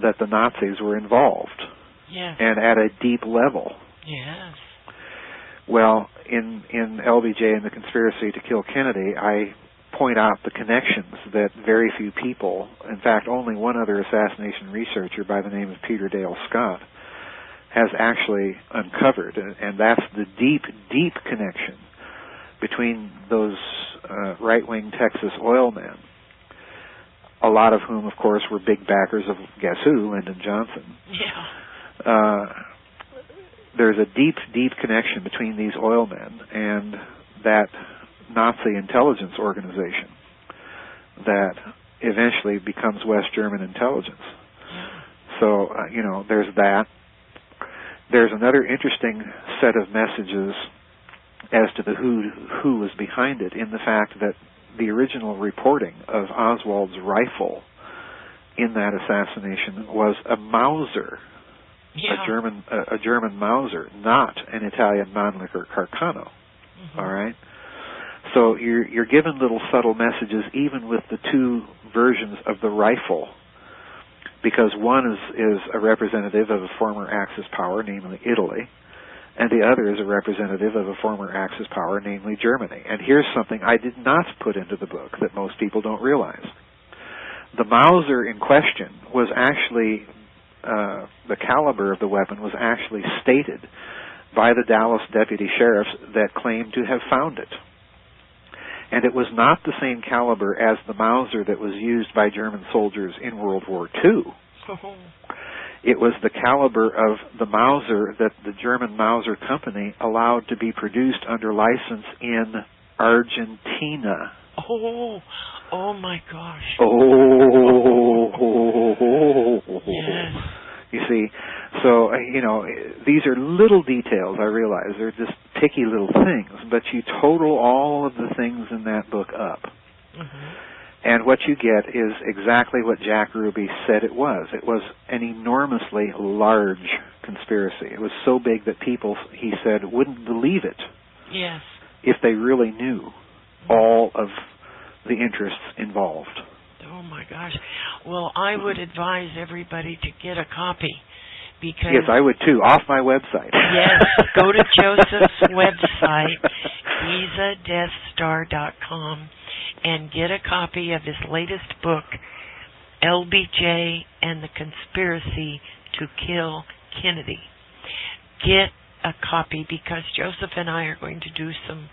that the Nazis were involved. Yes. And at a deep level. Yes. Well, in LBJ and the Conspiracy to Kill Kennedy, I point out the connections that very few people, in fact only one other assassination researcher by the name of Peter Dale Scott, has actually uncovered, and that's the deep, deep connection between those right-wing Texas oil men, a lot of whom, of course, were big backers of, guess who, Lyndon Johnson. Yeah. There's a deep, deep connection between these oil men and that Nazi intelligence organization that eventually becomes West German intelligence. So, there's that. There's another interesting set of messages as to the who was behind it, in the fact that the original reporting of Oswald's rifle in that assassination was a Mauser, a German Mauser, not an Italian Mannlicher Carcano. Mm-hmm. All right. So you're given little subtle messages even with the two versions of the rifle, because one is a representative of a former Axis power, namely Italy, and the other is a representative of a former Axis power, namely Germany. And here's something I did not put into the book that most people don't realize. The Mauser in question was actually, the caliber of the weapon was actually stated by the Dallas deputy sheriffs that claimed to have found it. And it was not the same caliber as the Mauser that was used by German soldiers in World War II. It was the caliber of the Mauser that the German Mauser company allowed to be produced under license in Argentina. Oh my gosh. Yes. You see, so, these are little details, I realize. They're just picky little things, but you total all of the things in that book up. Mm-hmm. And what you get is exactly what Jack Ruby said it was. It was an enormously large conspiracy. It was so big that people, he said, wouldn't believe it. Yes. If they really knew all of the interests involved. Oh my gosh. Well, I would advise everybody to get a copy, because... Yes, I would too, off my website. Yes, go to Joseph's website, gizadeathstar.com, and get a copy of his latest book, LBJ and the Conspiracy to Kill Kennedy. Get a copy, because Joseph and I are going to do some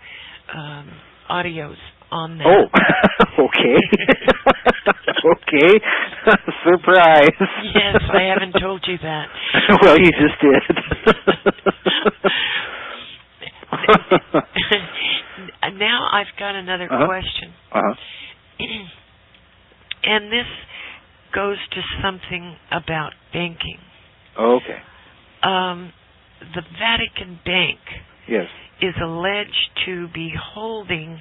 audios on that. Oh, okay. Okay. Surprise. Yes, I haven't told you that. Well, you just did. Now I've got another question. And this goes to something about banking. Okay. The Vatican Bank, yes, is alleged to be holding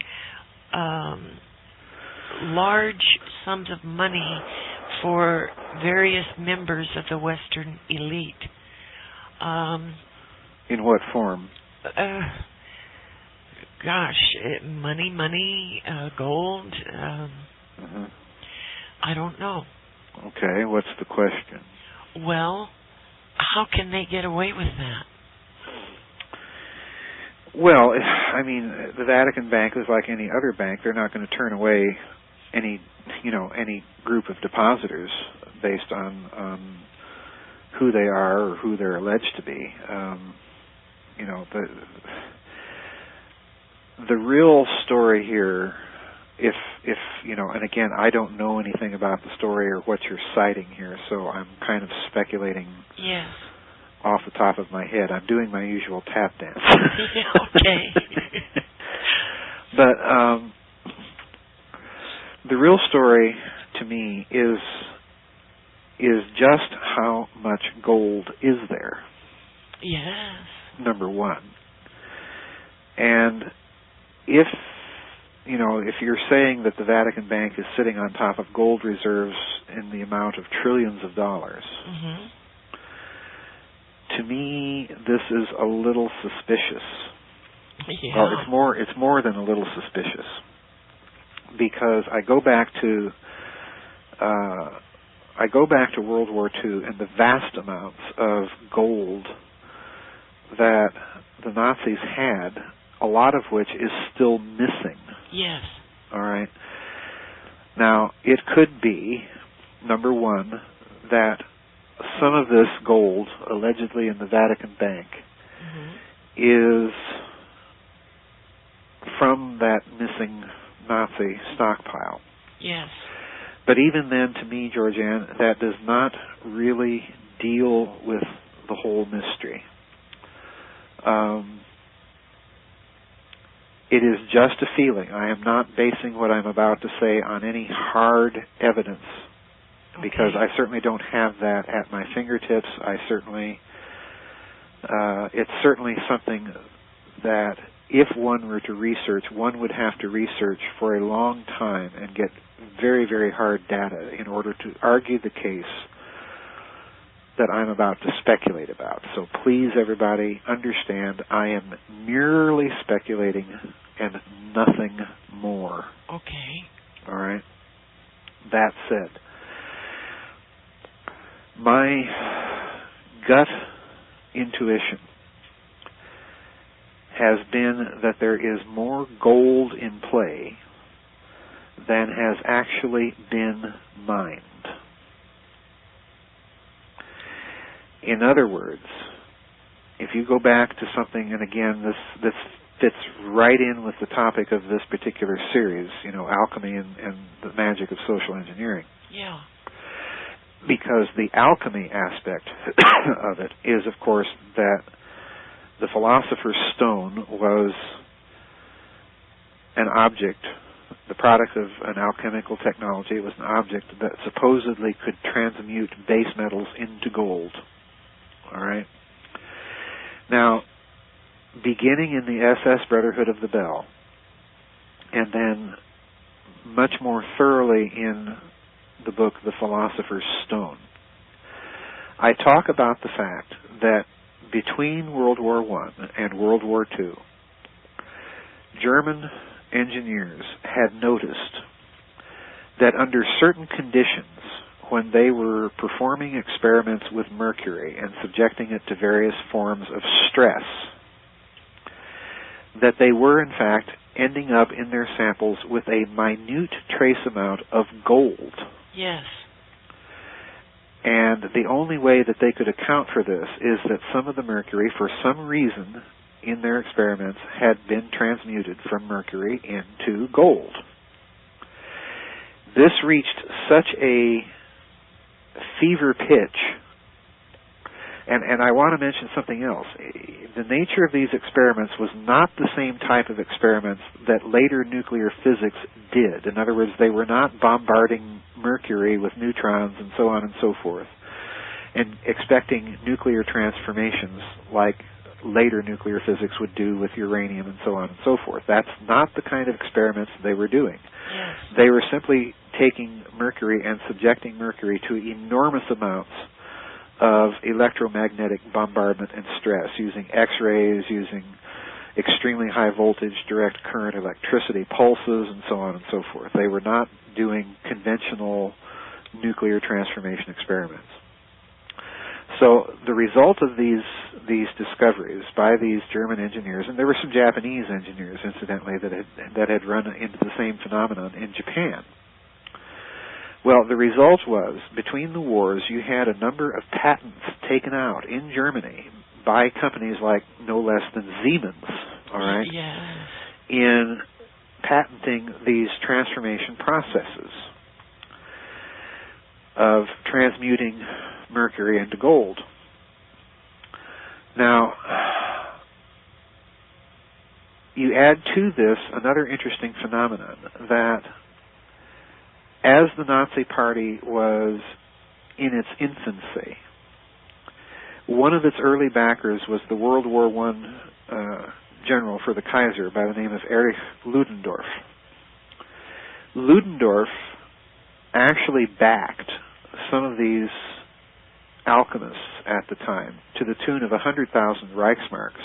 large sums of money for various members of the Western elite. In what form? Money, gold. I don't know. Okay, what's the question? Well, how can they get away with that? Well, I mean, the Vatican Bank is like any other bank. They're not going to turn away any group of depositors based on who they are or who they're alleged to be. The real story here, if and again, I don't know anything about the story or what you're citing here, so I'm kind of speculating. Yes. Off the top of my head. I'm doing my usual tap dance. Okay. But the real story to me is just how much gold is there. Yes. Number one. And if you're saying that the Vatican Bank is sitting on top of gold reserves in the amount of trillions of dollars, to me, this is a little suspicious. Yeah. Well, it's more than a little suspicious, because I go back to World War II and the vast amounts of gold that the Nazis had, a lot of which is still missing. Yes. All right. Now, it could be, number one, that some of this gold, allegedly in the Vatican Bank, is from that missing Nazi stockpile. Yes. But even then, to me, GeorgeAnn, that does not really deal with the whole mystery. It is just a feeling. I am not basing what I'm about to say on any hard evidence, because I certainly don't have that at my fingertips. It's certainly something that if one were to research, one would have to research for a long time and get very, very hard data in order to argue the case that I'm about to speculate about. So please, everybody, understand I am merely speculating and nothing more. Okay. All right? That said, my gut intuition has been that there is more gold in play than has actually been mined. In other words, if you go back to something, and again, this fits right in with the topic of this particular series, alchemy and the magic of social engineering. Yeah. Because the alchemy aspect of it is, of course, that the Philosopher's Stone was an object, the product of an alchemical technology. It was an object that supposedly could transmute base metals into gold. All right? Now, beginning in the SS Brotherhood of the Bell, and then much more thoroughly in the book The Philosopher's Stone, I talk about the fact that between World War I and World War II, German engineers had noticed that under certain conditions, when they were performing experiments with mercury and subjecting it to various forms of stress, that they were, in fact, ending up in their samples with a minute trace amount of gold. Yes. And the only way that they could account for this is that some of the mercury, for some reason in their experiments, had been transmuted from mercury into gold. This reached such a fever pitch, and I want to mention something else. The nature of these experiments was not the same type of experiments that later nuclear physics did. In other words, they were not bombarding mercury with neutrons and so on and so forth, and expecting nuclear transformations like later nuclear physics would do with uranium and so on and so forth. That's not the kind of experiments they were doing. Yes. They were simply taking mercury and subjecting mercury to enormous amounts of electromagnetic bombardment and stress, using X-rays, using extremely high voltage direct current electricity pulses, and so on and so forth. They were not doing conventional nuclear transformation experiments. So the result of these discoveries by these German engineers, and there were some Japanese engineers, incidentally, that had run into the same phenomenon in Japan. Well, the result was, between the wars, you had a number of patents taken out in Germany by companies like no less than Siemens, all right, Yes. in patenting these transformation processes of transmuting mercury into gold. Now, you add to this another interesting phenomenon, that as the Nazi Party was in its infancy, One of its early backers was the World War I general for the Kaiser by the name of Erich Ludendorff. Ludendorff actually backed some of these alchemists at the time to the tune of 100,000 Reichsmarks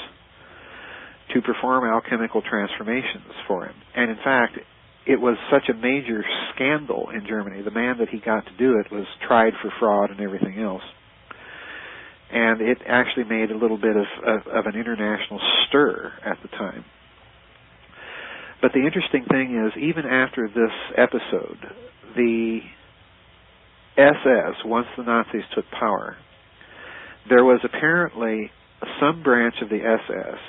to perform alchemical transformations for him. And in fact, it was such a major scandal in Germany. The man that he got to do it was tried for fraud and everything else. And it actually made a little bit of an international stir at the time. But the interesting thing is, even after this episode, the SS, once the Nazis took power, there was apparently some branch of the SS